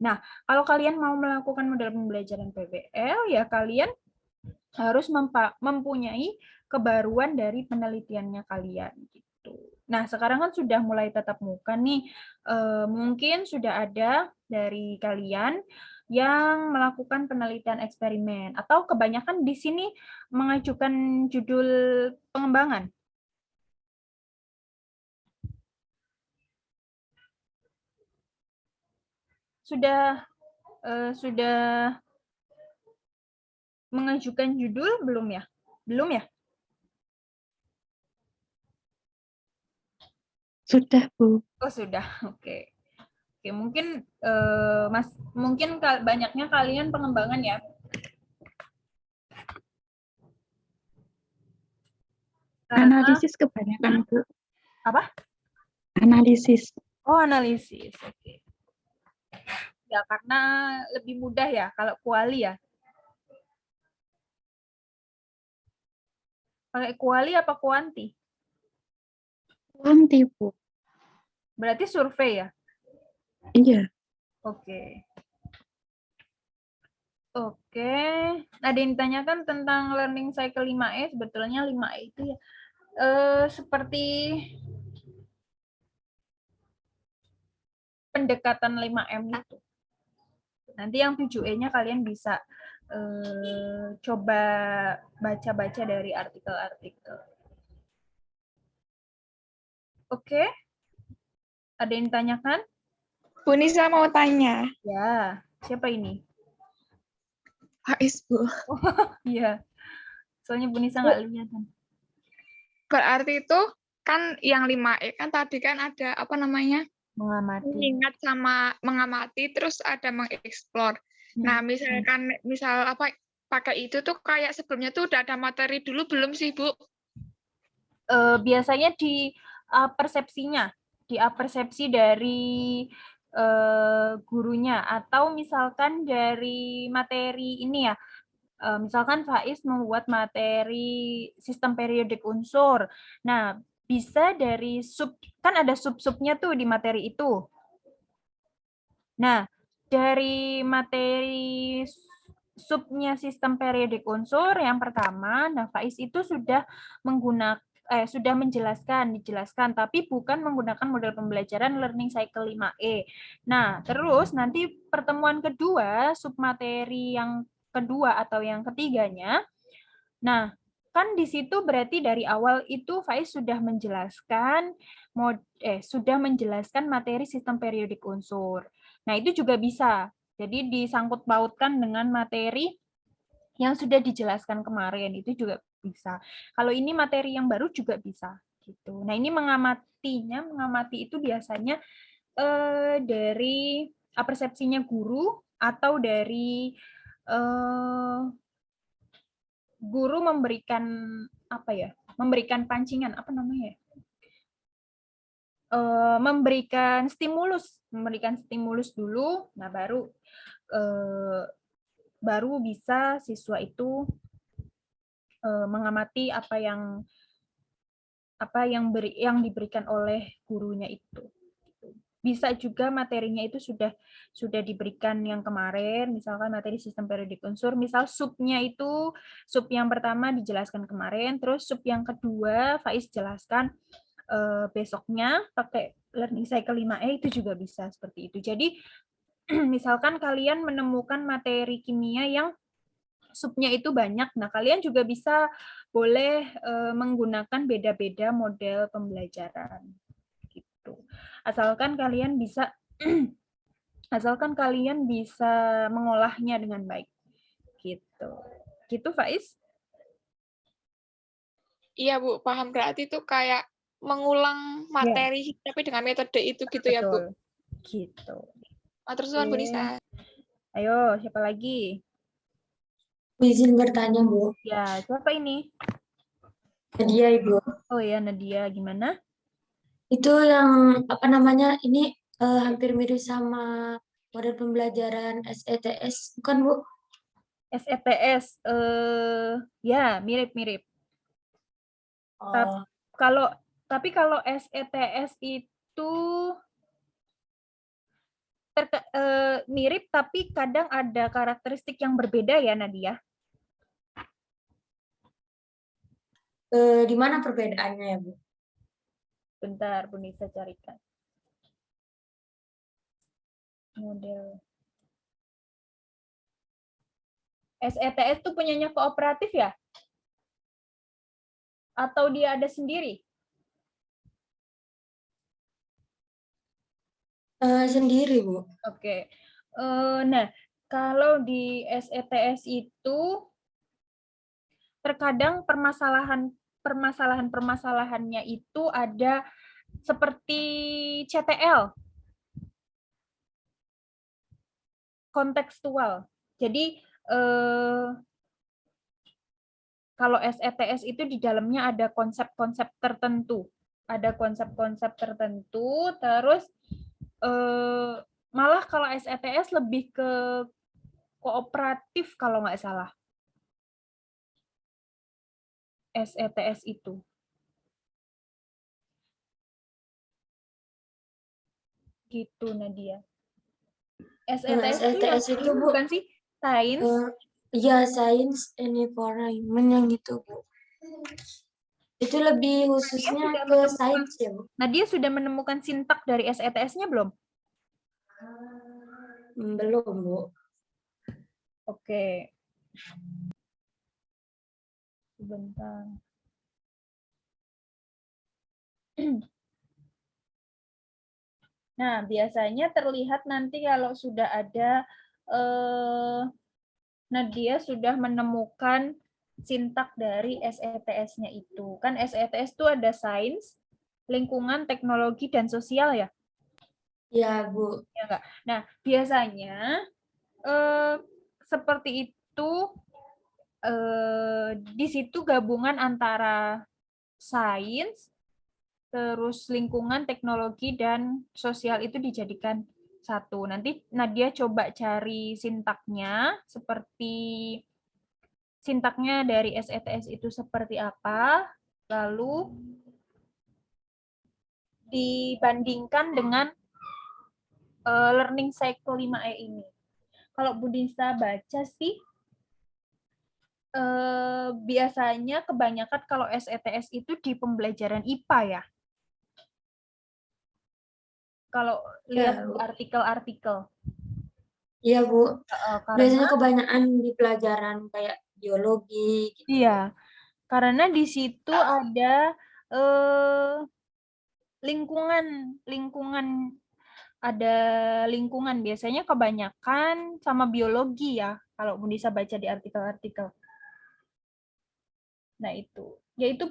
[SPEAKER 1] Nah, kalau kalian mau melakukan model pembelajaran PBL ya kalian harus mempunyai kebaruan dari penelitiannya kalian gitu. Nah, sekarang kan sudah mulai tatap muka nih. Mungkin sudah ada dari kalian yang melakukan penelitian eksperimen atau kebanyakan di sini mengajukan judul pengembangan. Sudah Sudah mengajukan judul belum ya? Belum ya?
[SPEAKER 2] Sudah, Bu.
[SPEAKER 1] Oh, sudah. Oke. Oke, mungkin mungkin banyaknya kalian pengembangan ya. Karena
[SPEAKER 6] Analisis kebanyakan, Bu.
[SPEAKER 1] apa?
[SPEAKER 6] Analisis.
[SPEAKER 1] Oh, analisis. Oke. Ya, karena lebih mudah ya kalau kuali ya. Pakai kuali apa kuanti?
[SPEAKER 6] Kuanti, Bu.
[SPEAKER 1] Berarti survei ya?
[SPEAKER 6] Iya.
[SPEAKER 1] Oke. Oke. Ada yang ditanyakan tentang learning cycle 5E. Sebetulnya 5E itu ya seperti pendekatan 5M itu. Nanti yang 7E-nya kalian bisa coba baca-baca dari artikel-artikel. Oke. Ada yang ditanyakan?
[SPEAKER 5] Bu Nisa mau tanya.
[SPEAKER 1] Ya, siapa ini?
[SPEAKER 5] Faiz, Bu.
[SPEAKER 1] Iya. Soalnya Bu Nisa nggak lihat kan.
[SPEAKER 5] Berarti itu kan yang 5E kan tadi kan ada apa namanya?
[SPEAKER 1] Mengamati.
[SPEAKER 5] Mengingat sama mengamati, terus ada mengeksplor. Nah, misalkan apa pakai itu tuh kayak sebelumnya tuh udah ada materi dulu belum sih, Bu?
[SPEAKER 1] Biasanya di persepsinya, di persepsi dari gurunya, atau misalkan dari materi ini ya. Misalkan Faiz membuat materi sistem periodik unsur. Nah, bisa dari kan ada sub-subnya tuh di materi itu. Nah, dari materi subnya sistem periodik unsur yang pertama, nah Faiz itu sudah dijelaskan, tapi bukan menggunakan model pembelajaran learning cycle 5E. Nah, terus nanti pertemuan kedua, submateri yang kedua atau yang ketiganya, nah, kan di situ berarti dari awal itu Faiz sudah menjelaskan materi sistem periodik unsur. Nah, itu juga bisa. Jadi disangkut pautkan dengan materi yang sudah dijelaskan kemarin, itu juga bisa. Kalau ini materi yang baru juga bisa gitu. Nah, ini mengamati itu biasanya dari persepsinya guru atau dari guru memberikan apa ya? Memberikan pancingan, apa namanya ya? Memberikan stimulus dulu, nah baru bisa siswa itu mengamati apa yang diberikan oleh gurunya itu. Bisa juga materinya itu sudah diberikan yang kemarin, misalkan materi sistem periodik unsur, misal sub yang pertama dijelaskan kemarin, terus sub yang kedua Faiz jelaskan besoknya pakai learning cycle 5E, itu juga bisa seperti itu. Jadi misalkan kalian menemukan materi kimia yang subnya itu banyak, nah kalian juga boleh menggunakan beda-beda model pembelajaran gitu. Asalkan kalian bisa mengolahnya dengan baik gitu. Gitu Faiz?
[SPEAKER 5] Iya, Bu, paham. Berarti itu kayak mengulang materi tapi dengan metode itu gitu ya, Bu.
[SPEAKER 1] Betul. Gitu.
[SPEAKER 5] Terus Bu Nisa.
[SPEAKER 1] Ayo, siapa lagi?
[SPEAKER 7] Izin bertanya, Bu.
[SPEAKER 1] Ya, siapa ini?
[SPEAKER 7] Nadia, Ibu.
[SPEAKER 1] Oh ya, Nadia, gimana?
[SPEAKER 7] Itu yang apa namanya? Ini hampir mirip sama model pembelajaran SETS, bukan, Bu?
[SPEAKER 1] SETS, ya mirip-mirip.
[SPEAKER 7] Oh,
[SPEAKER 1] Tapi kalau SETS itu mirip, tapi kadang ada karakteristik yang berbeda ya, Nadia.
[SPEAKER 7] di mana perbedaannya ya, Bu?
[SPEAKER 1] Bentar, Bu Nisa carikan. Model. SETS itu punyanya kooperatif ya? Atau dia ada sendiri?
[SPEAKER 7] Sendiri, Bu.
[SPEAKER 1] Oke. Nah, Kalau di SETS itu terkadang permasalahannya itu ada seperti CTL, kontekstual. Jadi kalau SETS itu di dalamnya ada konsep-konsep tertentu. Ada konsep-konsep tertentu, terus malah kalau SETS lebih ke kooperatif kalau nggak salah. SETS itu. Gitu, Nadia. SETS itu yang
[SPEAKER 7] SETS itu,
[SPEAKER 1] ini
[SPEAKER 7] Bu,
[SPEAKER 1] bukan sih? Sains.
[SPEAKER 7] ya Science and Environment yang gitu, Bu. Itu lebih khususnya ke sains ya, Bu.
[SPEAKER 1] Nadia sudah menemukan sintak dari SETS-nya belum?
[SPEAKER 7] Belum, Bu.
[SPEAKER 1] Oke. Sebentar. Nah, biasanya terlihat nanti kalau sudah ada Nadia sudah menemukan sintak dari SETS-nya itu. Kan SETS itu ada sains, lingkungan, teknologi, dan sosial ya?
[SPEAKER 7] Ya, Bu.
[SPEAKER 1] Ya enggak? Nah, biasanya seperti itu di situ gabungan antara sains, terus lingkungan, teknologi, dan sosial itu dijadikan satu. Nanti Nadia coba cari sintaknya, seperti sintaknya dari SETS itu seperti apa, lalu dibandingkan dengan learning cycle 5E ini. Kalau Bu Nisa baca sih, biasanya kebanyakan kalau SETS itu di pembelajaran IPA ya. Kalau lihat artikel-artikel.
[SPEAKER 7] Iya, Bu.
[SPEAKER 1] Karena,
[SPEAKER 7] Biasanya kebanyakan di pelajaran kayak biologi. Gitu.
[SPEAKER 1] Iya, karena di situ ada lingkungan ada lingkungan, biasanya kebanyakan sama biologi ya, kalau Bu Nisa baca di artikel-artikel. Nah itu, yaitu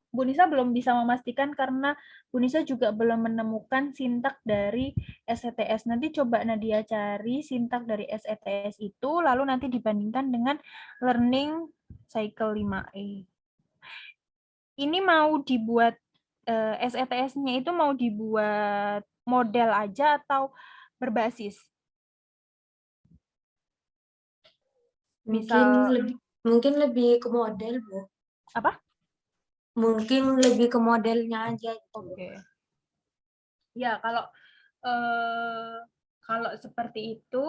[SPEAKER 1] Bu Nisa belum bisa memastikan karena Bu Nisa juga belum menemukan sintak dari SETS. Nanti coba Nadia cari sintak dari SETS itu, lalu nanti dibandingkan dengan learning cycle 5E. Ini mau dibuat SETS-nya itu mau dibuat model aja atau berbasis?
[SPEAKER 7] Mungkin lebih ke model, Bu.
[SPEAKER 1] Apa?
[SPEAKER 7] Mungkin lebih ke modelnya aja.
[SPEAKER 1] Oke. Ya, kalau seperti itu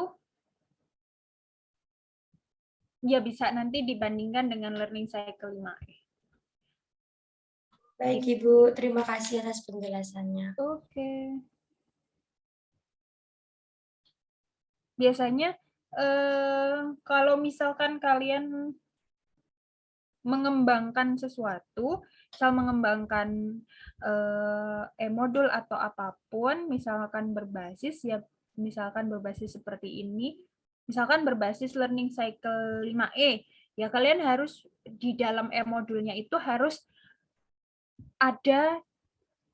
[SPEAKER 1] ya bisa nanti dibandingkan dengan learning cycle 5E.
[SPEAKER 7] Baik, Ibu. Terima kasih atas penjelasannya.
[SPEAKER 1] Oke. Biasanya kalau misalkan kalian mengembangkan sesuatu, misal mengembangkan e-modul atau apapun, misalkan berbasis seperti ini, misalkan berbasis learning cycle 5E, ya kalian harus di dalam e-modulnya itu harus ada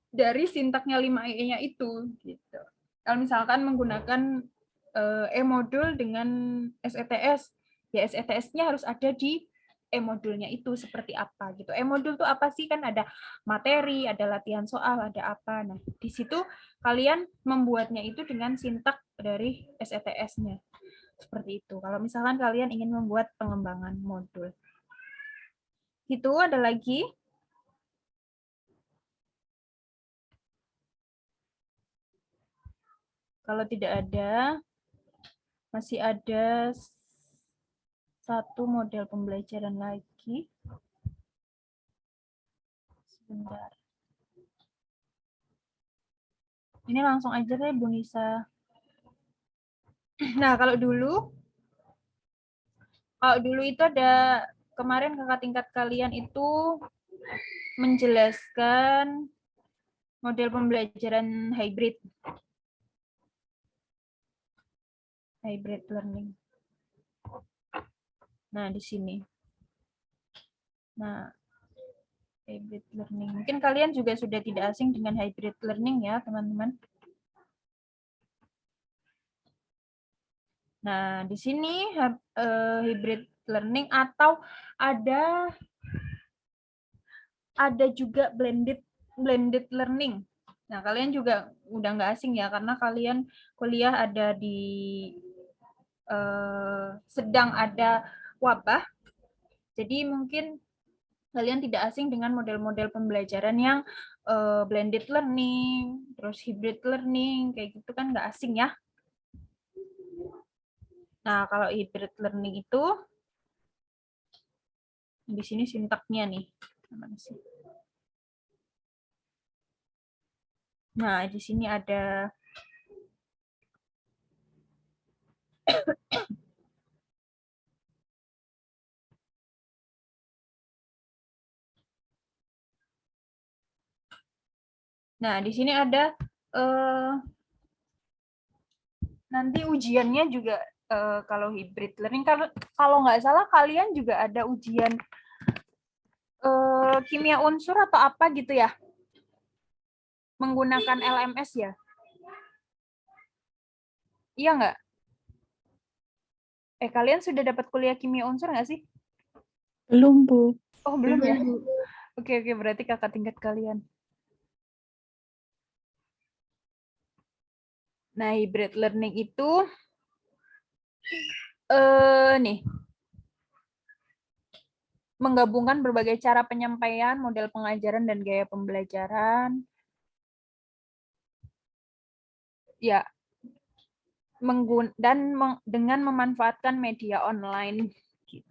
[SPEAKER 1] dari sintaknya 5E-nya itu gitu. Kalau misalkan menggunakan e-modul dengan SETS, ya SETS-nya harus ada di e-modulnya itu seperti apa gitu. E-modul itu apa sih? Kan ada materi, ada latihan soal, ada apa. Nah, di situ kalian membuatnya itu dengan sintak dari SETS-nya. Seperti itu. Kalau misalkan kalian ingin membuat pengembangan modul. Itu ada lagi. Kalau tidak ada, masih ada satu model pembelajaran lagi. Sebentar. Ini langsung aja deh Bu Nisa. Nah, kalau dulu itu ada kemarin kakak tingkat kalian itu menjelaskan model pembelajaran hybrid. hybrid learning. Nah, di sini. Nah, hybrid learning. Mungkin kalian juga sudah tidak asing dengan hybrid learning ya, teman-teman. Nah, di sini hybrid learning atau ada juga blended learning. Nah, kalian juga udah nggak asing ya, karena kalian kuliah ada di sedang ada wabah. Jadi mungkin kalian tidak asing dengan model-model pembelajaran yang blended learning, terus hybrid learning, kayak gitu kan nggak asing ya. Nah, kalau hybrid learning itu, di sini sintaknya nih. Nah, di sini ada Nah, di sini ada nanti ujiannya juga kalau hybrid learning. Kalau nggak salah kalian juga ada ujian kimia unsur atau apa gitu ya? Menggunakan LMS ya? Iya nggak? Kalian sudah dapat kuliah kimia unsur nggak sih?
[SPEAKER 6] Belum, Bu.
[SPEAKER 1] Oh, belum ya?
[SPEAKER 3] Bu.
[SPEAKER 1] Oke, berarti kakak tingkat kalian. Nah, hybrid learning itu nih menggabungkan berbagai cara penyampaian, model pengajaran dan gaya pembelajaran. Ya, dengan memanfaatkan media online. Gitu.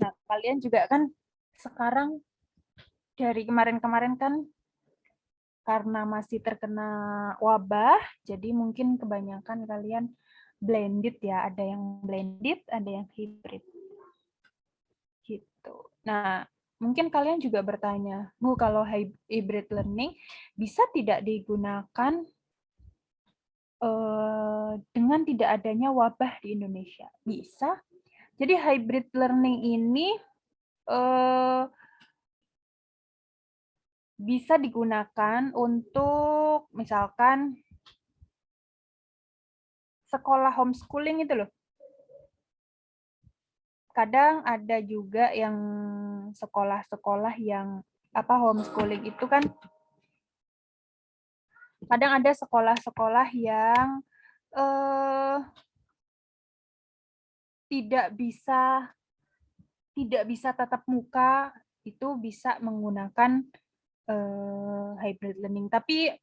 [SPEAKER 1] Nah, kalian juga kan sekarang dari kemarin-kemarin kan karena masih terkena wabah, jadi mungkin kebanyakan kalian blended ya, ada yang blended, ada yang hybrid. Gitu. Nah, mungkin kalian juga bertanya, Bu, kalau hybrid learning bisa tidak digunakan dengan tidak adanya wabah di Indonesia? Bisa. Jadi hybrid learning ini bisa digunakan untuk misalkan sekolah homeschooling itu loh. Kadang ada juga yang sekolah-sekolah yang homeschooling itu kan kadang ada sekolah-sekolah yang tidak bisa tatap muka, itu bisa menggunakan hybrid learning, tapi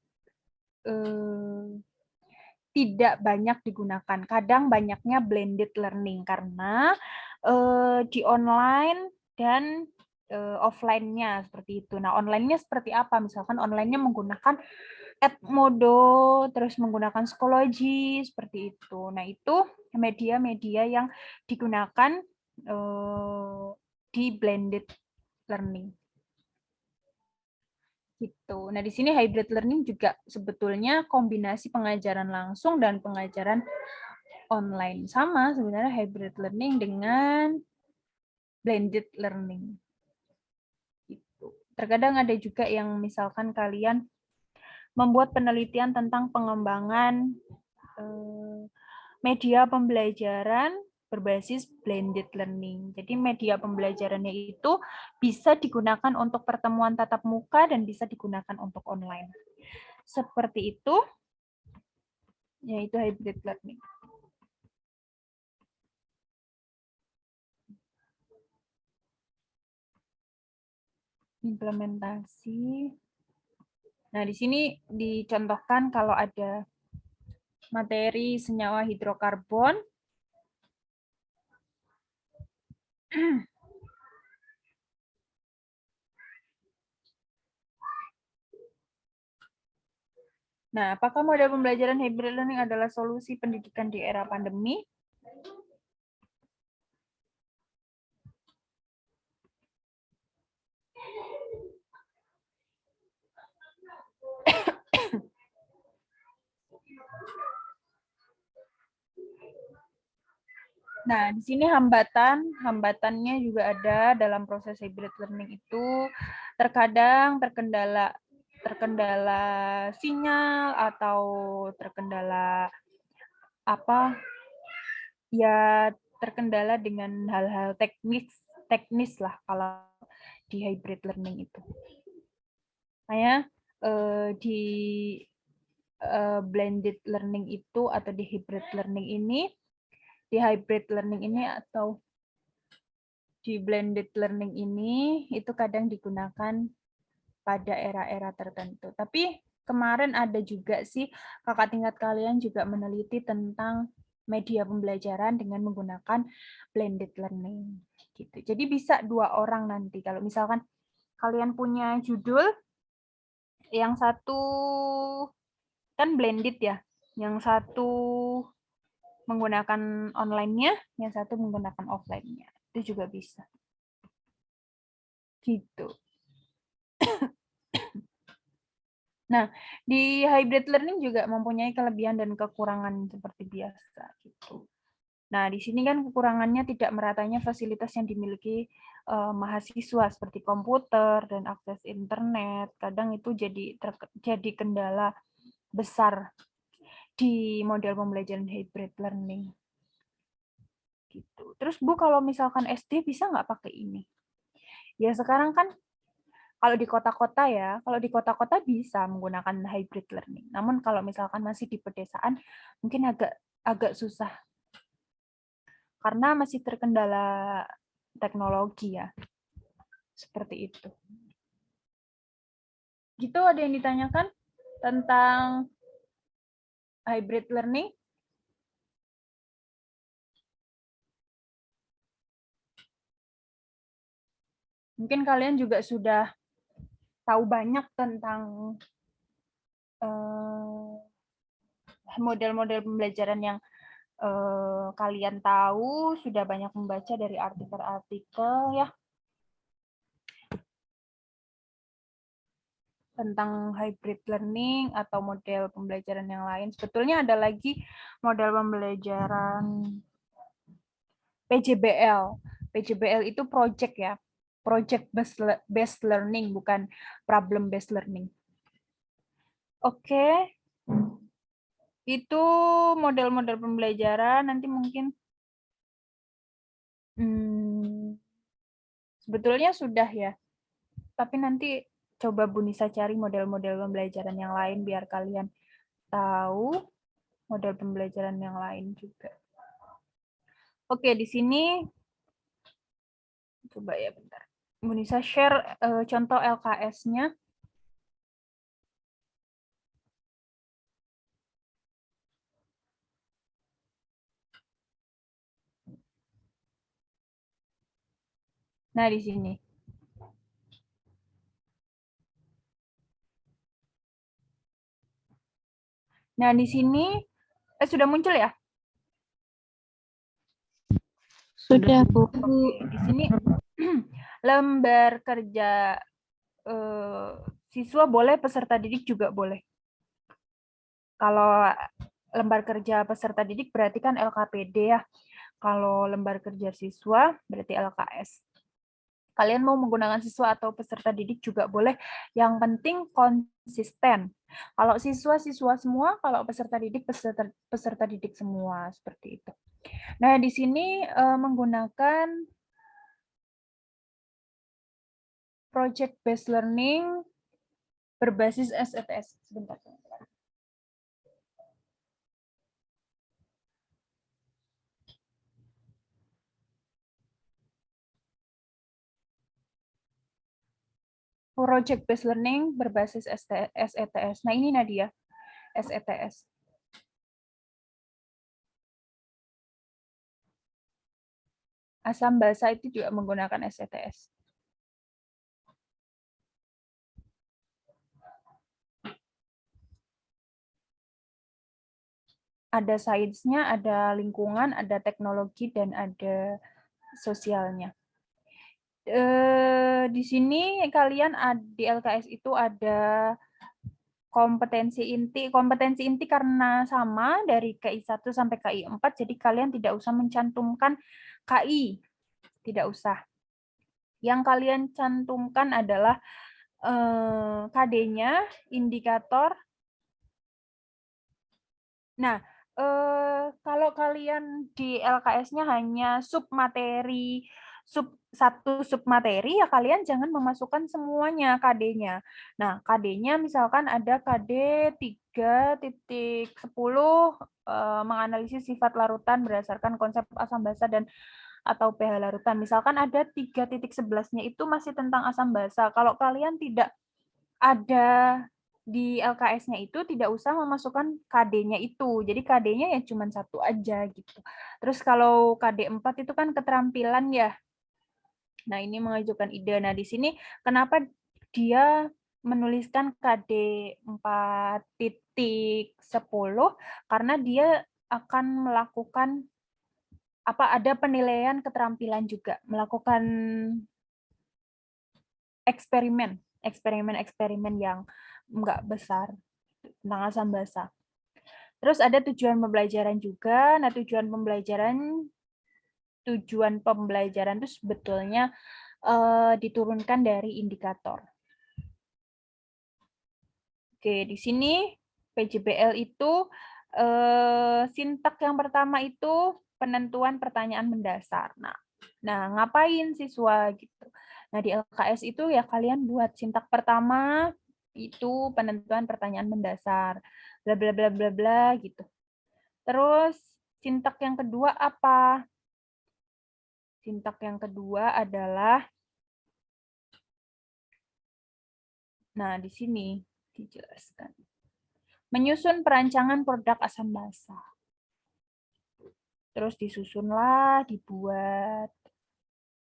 [SPEAKER 1] tidak banyak digunakan. Kadang banyaknya blended learning karena di online dan offline-nya seperti itu. Nah, online-nya seperti apa? Misalkan online-nya menggunakan Edmodo, terus menggunakan Schoology, seperti itu. Nah, itu media-media yang digunakan di blended learning. Gitu. Nah, di sini hybrid learning juga sebetulnya kombinasi pengajaran langsung dan pengajaran online. Sama sebenarnya hybrid learning dengan blended learning. Gitu. Terkadang ada juga yang misalkan kalian membuat penelitian tentang pengembangan media pembelajaran berbasis blended learning. Jadi media pembelajarannya itu bisa digunakan untuk pertemuan tatap muka dan bisa digunakan untuk online. Seperti itu, yaitu hybrid learning. Implementasi. Nah, di sini dicontohkan kalau ada materi senyawa hidrokarbon. Nah, apakah model pembelajaran hybrid learning adalah solusi pendidikan di era pandemi? Nah, di sini hambatannya juga ada dalam proses hybrid learning itu terkadang terkendala sinyal atau terkendala apa ya, terkendala dengan hal-hal teknis lah kalau di hybrid learning itu. Makanya di blended learning itu atau di hybrid learning ini atau di blended learning ini itu kadang digunakan pada era-era tertentu. Tapi kemarin ada juga sih kakak tingkat kalian juga meneliti tentang media pembelajaran dengan menggunakan blended learning gitu. Jadi bisa 2 orang nanti. Kalau misalkan kalian punya judul, yang satu kan blended ya, yang satu menggunakan online-nya, yang satu menggunakan offline-nya. Itu juga bisa. Gitu. Nah, di hybrid learning juga mempunyai kelebihan dan kekurangan seperti biasa gitu. Nah, di sini kan kekurangannya tidak meratanya fasilitas yang dimiliki mahasiswa seperti komputer dan akses internet. Kadang itu jadi kendala besar di model pembelajaran hybrid learning. Gitu. Terus Bu, kalau misalkan SD bisa nggak pakai ini? Ya sekarang kan kalau di kota-kota ya, kalau di kota-kota bisa menggunakan hybrid learning. Namun kalau misalkan masih di pedesaan, mungkin agak susah. Karena masih terkendala teknologi ya. Seperti itu. Gitu ada yang ditanyakan tentang hybrid learning? Mungkin kalian juga sudah tahu banyak tentang model-model pembelajaran yang kalian tahu, sudah banyak membaca dari artikel-artikel ya tentang hybrid learning atau model pembelajaran yang lain. Sebetulnya ada lagi model pembelajaran PJBL. PJBL itu project ya, project based learning, bukan problem based learning. Oke. Itu model-model pembelajaran, nanti mungkin sebetulnya sudah ya, tapi nanti coba Bu Nisa cari model-model pembelajaran yang lain biar kalian tahu model pembelajaran yang lain juga. Oke, di sini coba ya bentar. Bu Nisa share contoh LKS-nya. Nah, di sini. Nah, di sini sudah muncul ya?
[SPEAKER 6] Sudah, Bu.
[SPEAKER 1] Di sini lembar kerja siswa boleh, peserta didik juga boleh. Kalau lembar kerja peserta didik berarti kan LKPD ya. Kalau lembar kerja siswa berarti LKS. Kalian mau menggunakan siswa atau peserta didik juga boleh. Yang penting konsisten. Kalau siswa semua, kalau peserta didik semua, seperti itu. Nah, di sini menggunakan project based learning berbasis SETS. Sebentar. Project based learning berbasis SETS. Nah, ini Nadia, SETS. Asam basa itu juga menggunakan SETS. Ada sainsnya, ada lingkungan, ada teknologi, dan ada sosialnya. Di sini kalian di LKS itu ada kompetensi inti karena sama dari KI 1 sampai KI 4, jadi kalian tidak usah mencantumkan KI, tidak usah. Yang kalian cantumkan adalah KD-nya, indikator. Nah, kalau kalian di LKS-nya hanya satu submateri, ya kalian jangan memasukkan semuanya KD-nya. Nah, KD-nya misalkan ada KD 3.10 menganalisis sifat larutan berdasarkan konsep asam basa dan atau pH larutan. Misalkan ada 3.11-nya itu masih tentang asam basa. Kalau kalian tidak ada di LKS-nya itu, tidak usah memasukkan KD-nya itu. Jadi KD-nya ya cuma satu aja gitu. Terus kalau KD 4 itu kan keterampilan ya. Nah, ini mengajukan ide. Nah, di sini kenapa dia menuliskan KD 4.10? Karena dia akan melakukan ada penilaian keterampilan juga, melakukan eksperimen yang enggak besar tentang asam basa. Terus ada tujuan pembelajaran juga. Nah, tujuan pembelajaran itu sebetulnya diturunkan dari indikator. Oke, di sini PJBL itu sintak yang pertama itu penentuan pertanyaan mendasar. Nah, ngapain siswa gitu? Nah, di LKS itu ya kalian buat sintak pertama itu penentuan pertanyaan mendasar, bla bla bla bla bla gitu. Terus sintak yang kedua apa? Sintak yang kedua adalah, nah di sini dijelaskan, menyusun perancangan produk asam basa. Terus disusunlah, dibuat.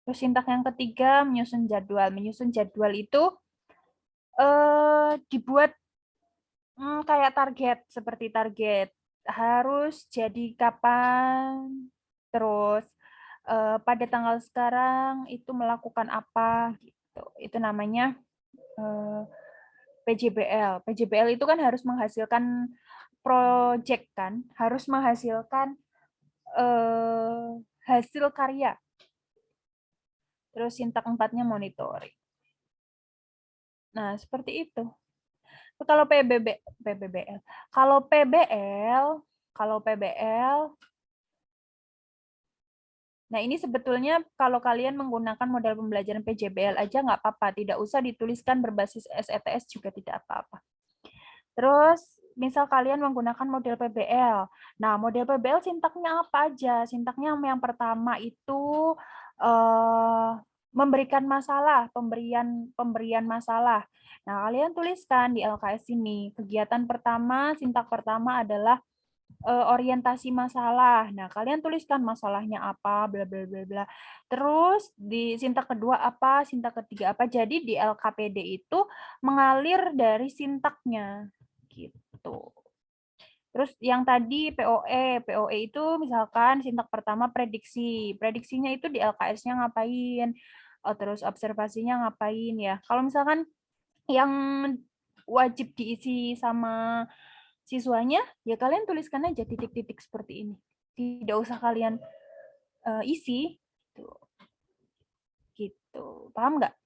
[SPEAKER 1] Terus sintak yang ketiga menyusun jadwal. Menyusun jadwal itu dibuat kayak target, seperti target harus jadi kapan, terus pada tanggal sekarang itu melakukan apa gitu. Itu namanya PJBL. PJBL itu kan harus menghasilkan project kan, harus menghasilkan hasil karya. Terus sintak 4-nya monitoring. Nah, seperti itu. Kalau PBL, nah ini sebetulnya kalau kalian menggunakan model pembelajaran PJBL aja nggak apa-apa, tidak usah dituliskan berbasis SETS juga tidak apa-apa. Terus, misal kalian menggunakan model PBL. Nah, model PBL sintaknya apa aja? Sintaknya yang pertama itu memberikan masalah, pemberian masalah. Nah, kalian tuliskan di LKS ini. Kegiatan pertama, sintak pertama adalah orientasi masalah. Nah, kalian tuliskan masalahnya apa, bla bla bla bla. Terus di sintak kedua apa, sintak ketiga apa. Jadi di LKPD itu mengalir dari sintaknya gitu. Terus yang tadi POE itu misalkan sintak pertama prediksi. Prediksinya itu di LKS-nya ngapain? Terus observasinya ngapain ya? Kalau misalkan yang wajib diisi sama siswanya, ya kalian tuliskan aja titik-titik seperti ini. Tidak usah kalian isi. Gitu. Paham nggak?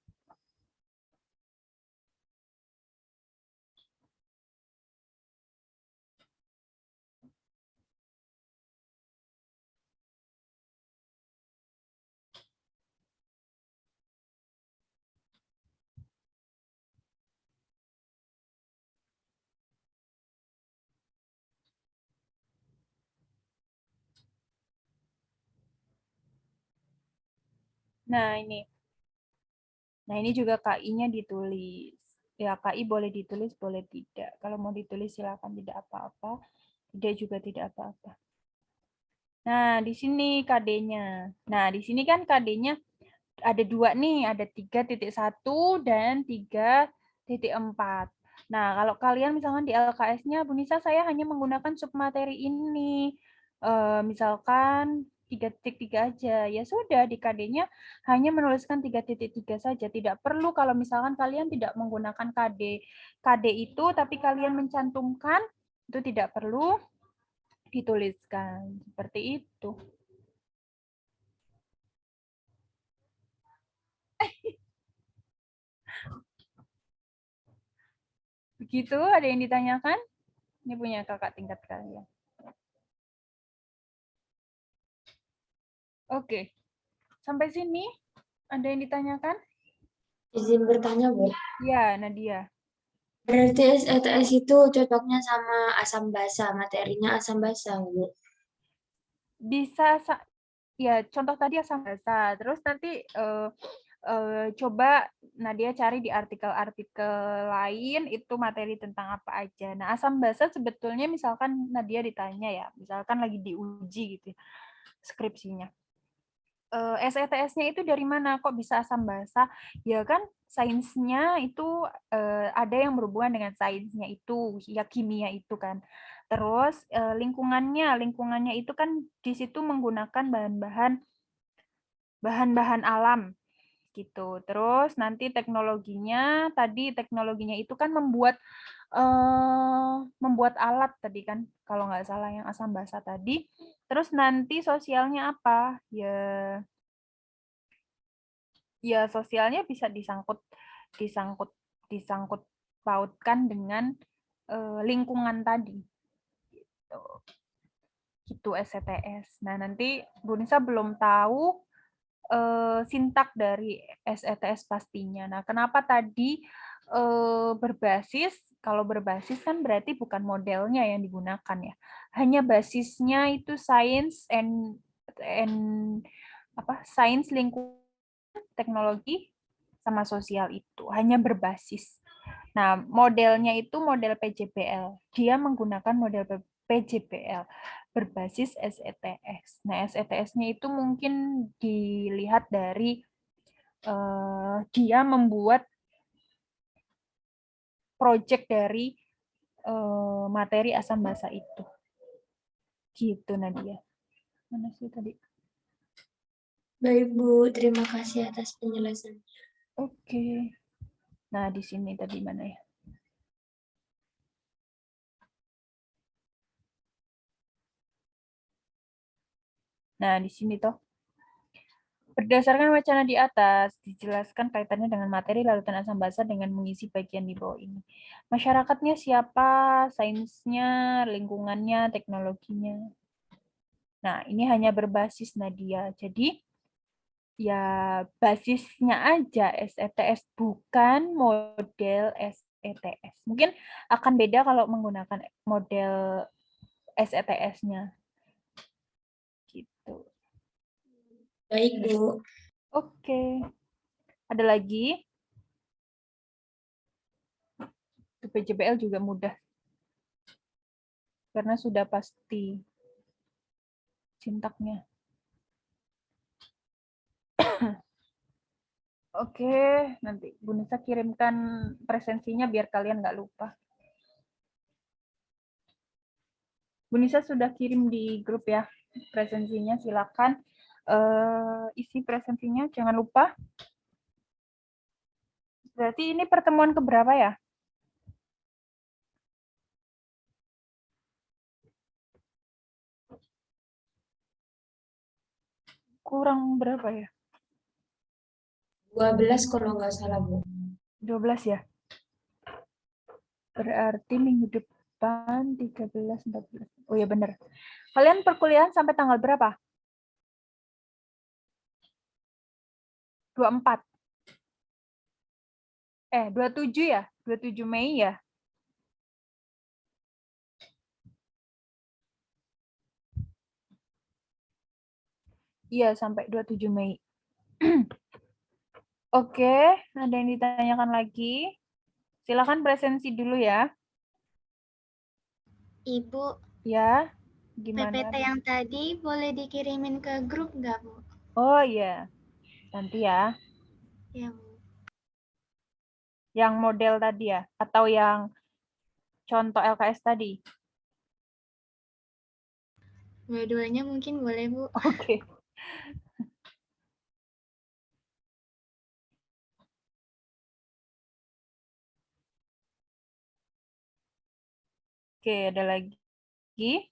[SPEAKER 1] Nah, ini. Nah, ini juga KI-nya ditulis. Ya, KI boleh ditulis, boleh tidak. Kalau mau ditulis silakan, tidak apa-apa. Tidak juga tidak apa-apa. Nah, di sini KD-nya. Nah, di sini kan KD-nya ada dua nih, ada 3.1 dan 3.4. Nah, kalau kalian misalkan di LKS-nya, Bu Nisa, saya hanya menggunakan submateri ini. Misalkan 3.3 aja. Ya sudah, di KD-nya hanya menuliskan 3.3 saja. Tidak perlu kalau misalkan kalian tidak menggunakan KD itu, tapi kalian mencantumkan, itu tidak perlu dituliskan. Seperti itu. Begitu, ada yang ditanyakan? Ini punya kakak tingkat kalian. Oke. Sampai sini, ada yang ditanyakan?
[SPEAKER 7] Izin bertanya, Bu.
[SPEAKER 1] Ya, Nadia.
[SPEAKER 7] Berarti SETS itu cocoknya sama asam basa, materinya asam basa, Bu.
[SPEAKER 1] Bisa, ya contoh tadi asam basa. Terus nanti coba Nadia cari di artikel-artikel lain itu materi tentang apa aja. Nah, asam basa sebetulnya misalkan Nadia ditanya ya, misalkan lagi diuji gitu ya, skripsinya. SETS-nya itu dari mana? Kok bisa asam basa? Ya kan sainsnya itu ada yang berhubungan dengan sainsnya itu, ya kimia itu kan. Terus lingkungannya itu kan di situ menggunakan bahan-bahan alam gitu. Terus nanti teknologinya itu kan membuat alat tadi kan, kalau nggak salah yang asam basa tadi. Terus nanti sosialnya apa? Ya sosialnya bisa disangkut pautkan dengan lingkungan tadi. Gitu SETS. Nah, nanti Bu Nisa belum tahu sintak dari SETS pastinya. Nah, kenapa tadi berbasis? Kalau berbasis kan berarti bukan modelnya yang digunakan ya. Hanya basisnya itu sains lingkungan, teknologi sama sosial itu hanya berbasis. Nah, modelnya itu model PJBL. Dia menggunakan model PJBL berbasis SETS. Nah, SETS-nya itu mungkin dilihat dari dia membuat project dari materi asam basa itu. Gitu, Nadia. Mana sih tadi?
[SPEAKER 7] Baik, Bu. Terima kasih atas penjelasannya.
[SPEAKER 1] Oke. Nah, di sini tadi mana ya? Nah, di sini toh. Berdasarkan wacana di atas, dijelaskan kaitannya dengan materi larutan asam basa dengan mengisi bagian di bawah ini. Masyarakatnya siapa, sainsnya, lingkungannya, teknologinya. Nah, ini hanya berbasis Nadia. Jadi, ya basisnya aja SETS, bukan model SETS. Mungkin akan beda kalau menggunakan model SETS-nya. Gitu.
[SPEAKER 7] Baik, Bu.
[SPEAKER 1] Oke. Ada lagi? PJBL juga mudah. Karena sudah pasti sintaknya. Oke, nanti Bu Nisa kirimkan presensinya biar kalian nggak lupa. Bu Nisa sudah kirim di grup ya presensinya, silakan isi presensinya, jangan lupa. Berarti ini pertemuan keberapa ya? Kurang berapa ya?
[SPEAKER 7] 12 kalau nggak salah, Bu.
[SPEAKER 1] 12 ya? Berarti minggu depan 13, 14. Oh ya benar. Kalian perkuliahan sampai tanggal berapa? 24. 27 ya? 27 Mei ya? Iya, sampai 27 Mei. Oke, ada yang ditanyakan lagi? Silakan presensi dulu ya.
[SPEAKER 3] Ibu,
[SPEAKER 1] Ya, gimana?
[SPEAKER 3] PPT yang tadi boleh dikirimin ke grup nggak, Bu?
[SPEAKER 1] Oh iya, nanti ya.
[SPEAKER 3] Ya, Bu.
[SPEAKER 1] Yang model tadi ya? Atau yang contoh LKS tadi?
[SPEAKER 3] Dua-duanya mungkin boleh, Bu.
[SPEAKER 1] Oke. Oke, ada lagi?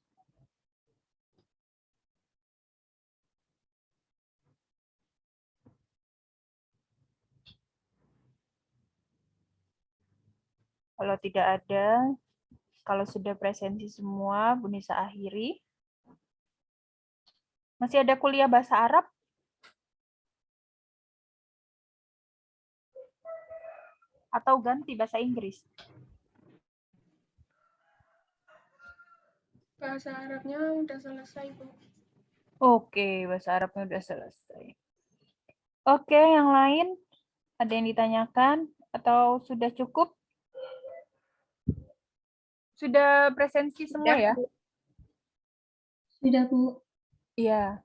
[SPEAKER 1] Kalau tidak ada, kalau sudah presensi semua, Bu Nisa akhiri. Masih ada kuliah bahasa Arab? Atau ganti bahasa Inggris?
[SPEAKER 4] Bahasa Arabnya udah selesai, Bu.
[SPEAKER 1] Oke, bahasa Arabnya udah selesai. Oke, yang lain? Ada yang ditanyakan? Atau sudah cukup? Sudah presensi semua ya?
[SPEAKER 4] Sudah, Bu.
[SPEAKER 1] Iya.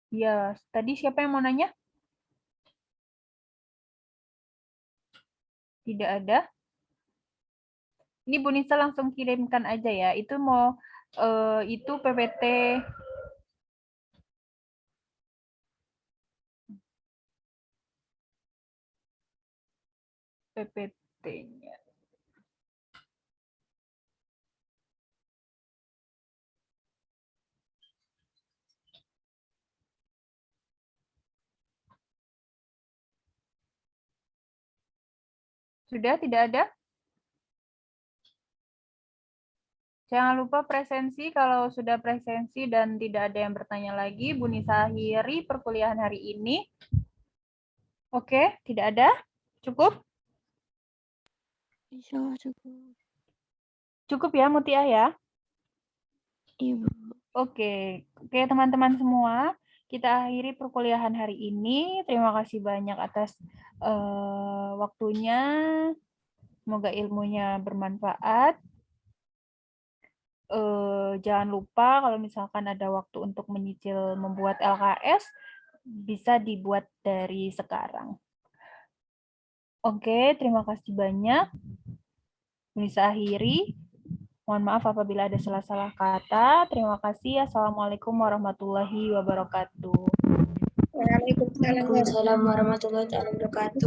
[SPEAKER 1] Iya, tadi siapa yang mau nanya? Tidak ada. Ini Bu Nisa langsung kirimkan aja ya. Itu mau itu PPT PPT-nya. Sudah tidak ada? Jangan lupa presensi, kalau sudah presensi dan tidak ada yang bertanya lagi, Bu Nisa akhiri perkuliahan hari ini. Oke, tidak ada? Cukup?
[SPEAKER 2] Insya Allah cukup.
[SPEAKER 1] Cukup ya, Mutia ya?
[SPEAKER 2] Iya, Bu.
[SPEAKER 1] Oke, teman-teman semua, kita akhiri perkuliahan hari ini. Terima kasih banyak atas waktunya. Semoga ilmunya bermanfaat. Jangan lupa kalau misalkan ada waktu untuk menyicil membuat LKS, bisa dibuat dari sekarang. Oke, terima kasih banyak. Bisa akhiri. Mohon maaf apabila ada salah-salah kata. Terima kasih. Assalamualaikum warahmatullahi wabarakatuh.
[SPEAKER 5] Waalaikumsalam.
[SPEAKER 7] Waalaikumsalam warahmatullahi wabarakatuh.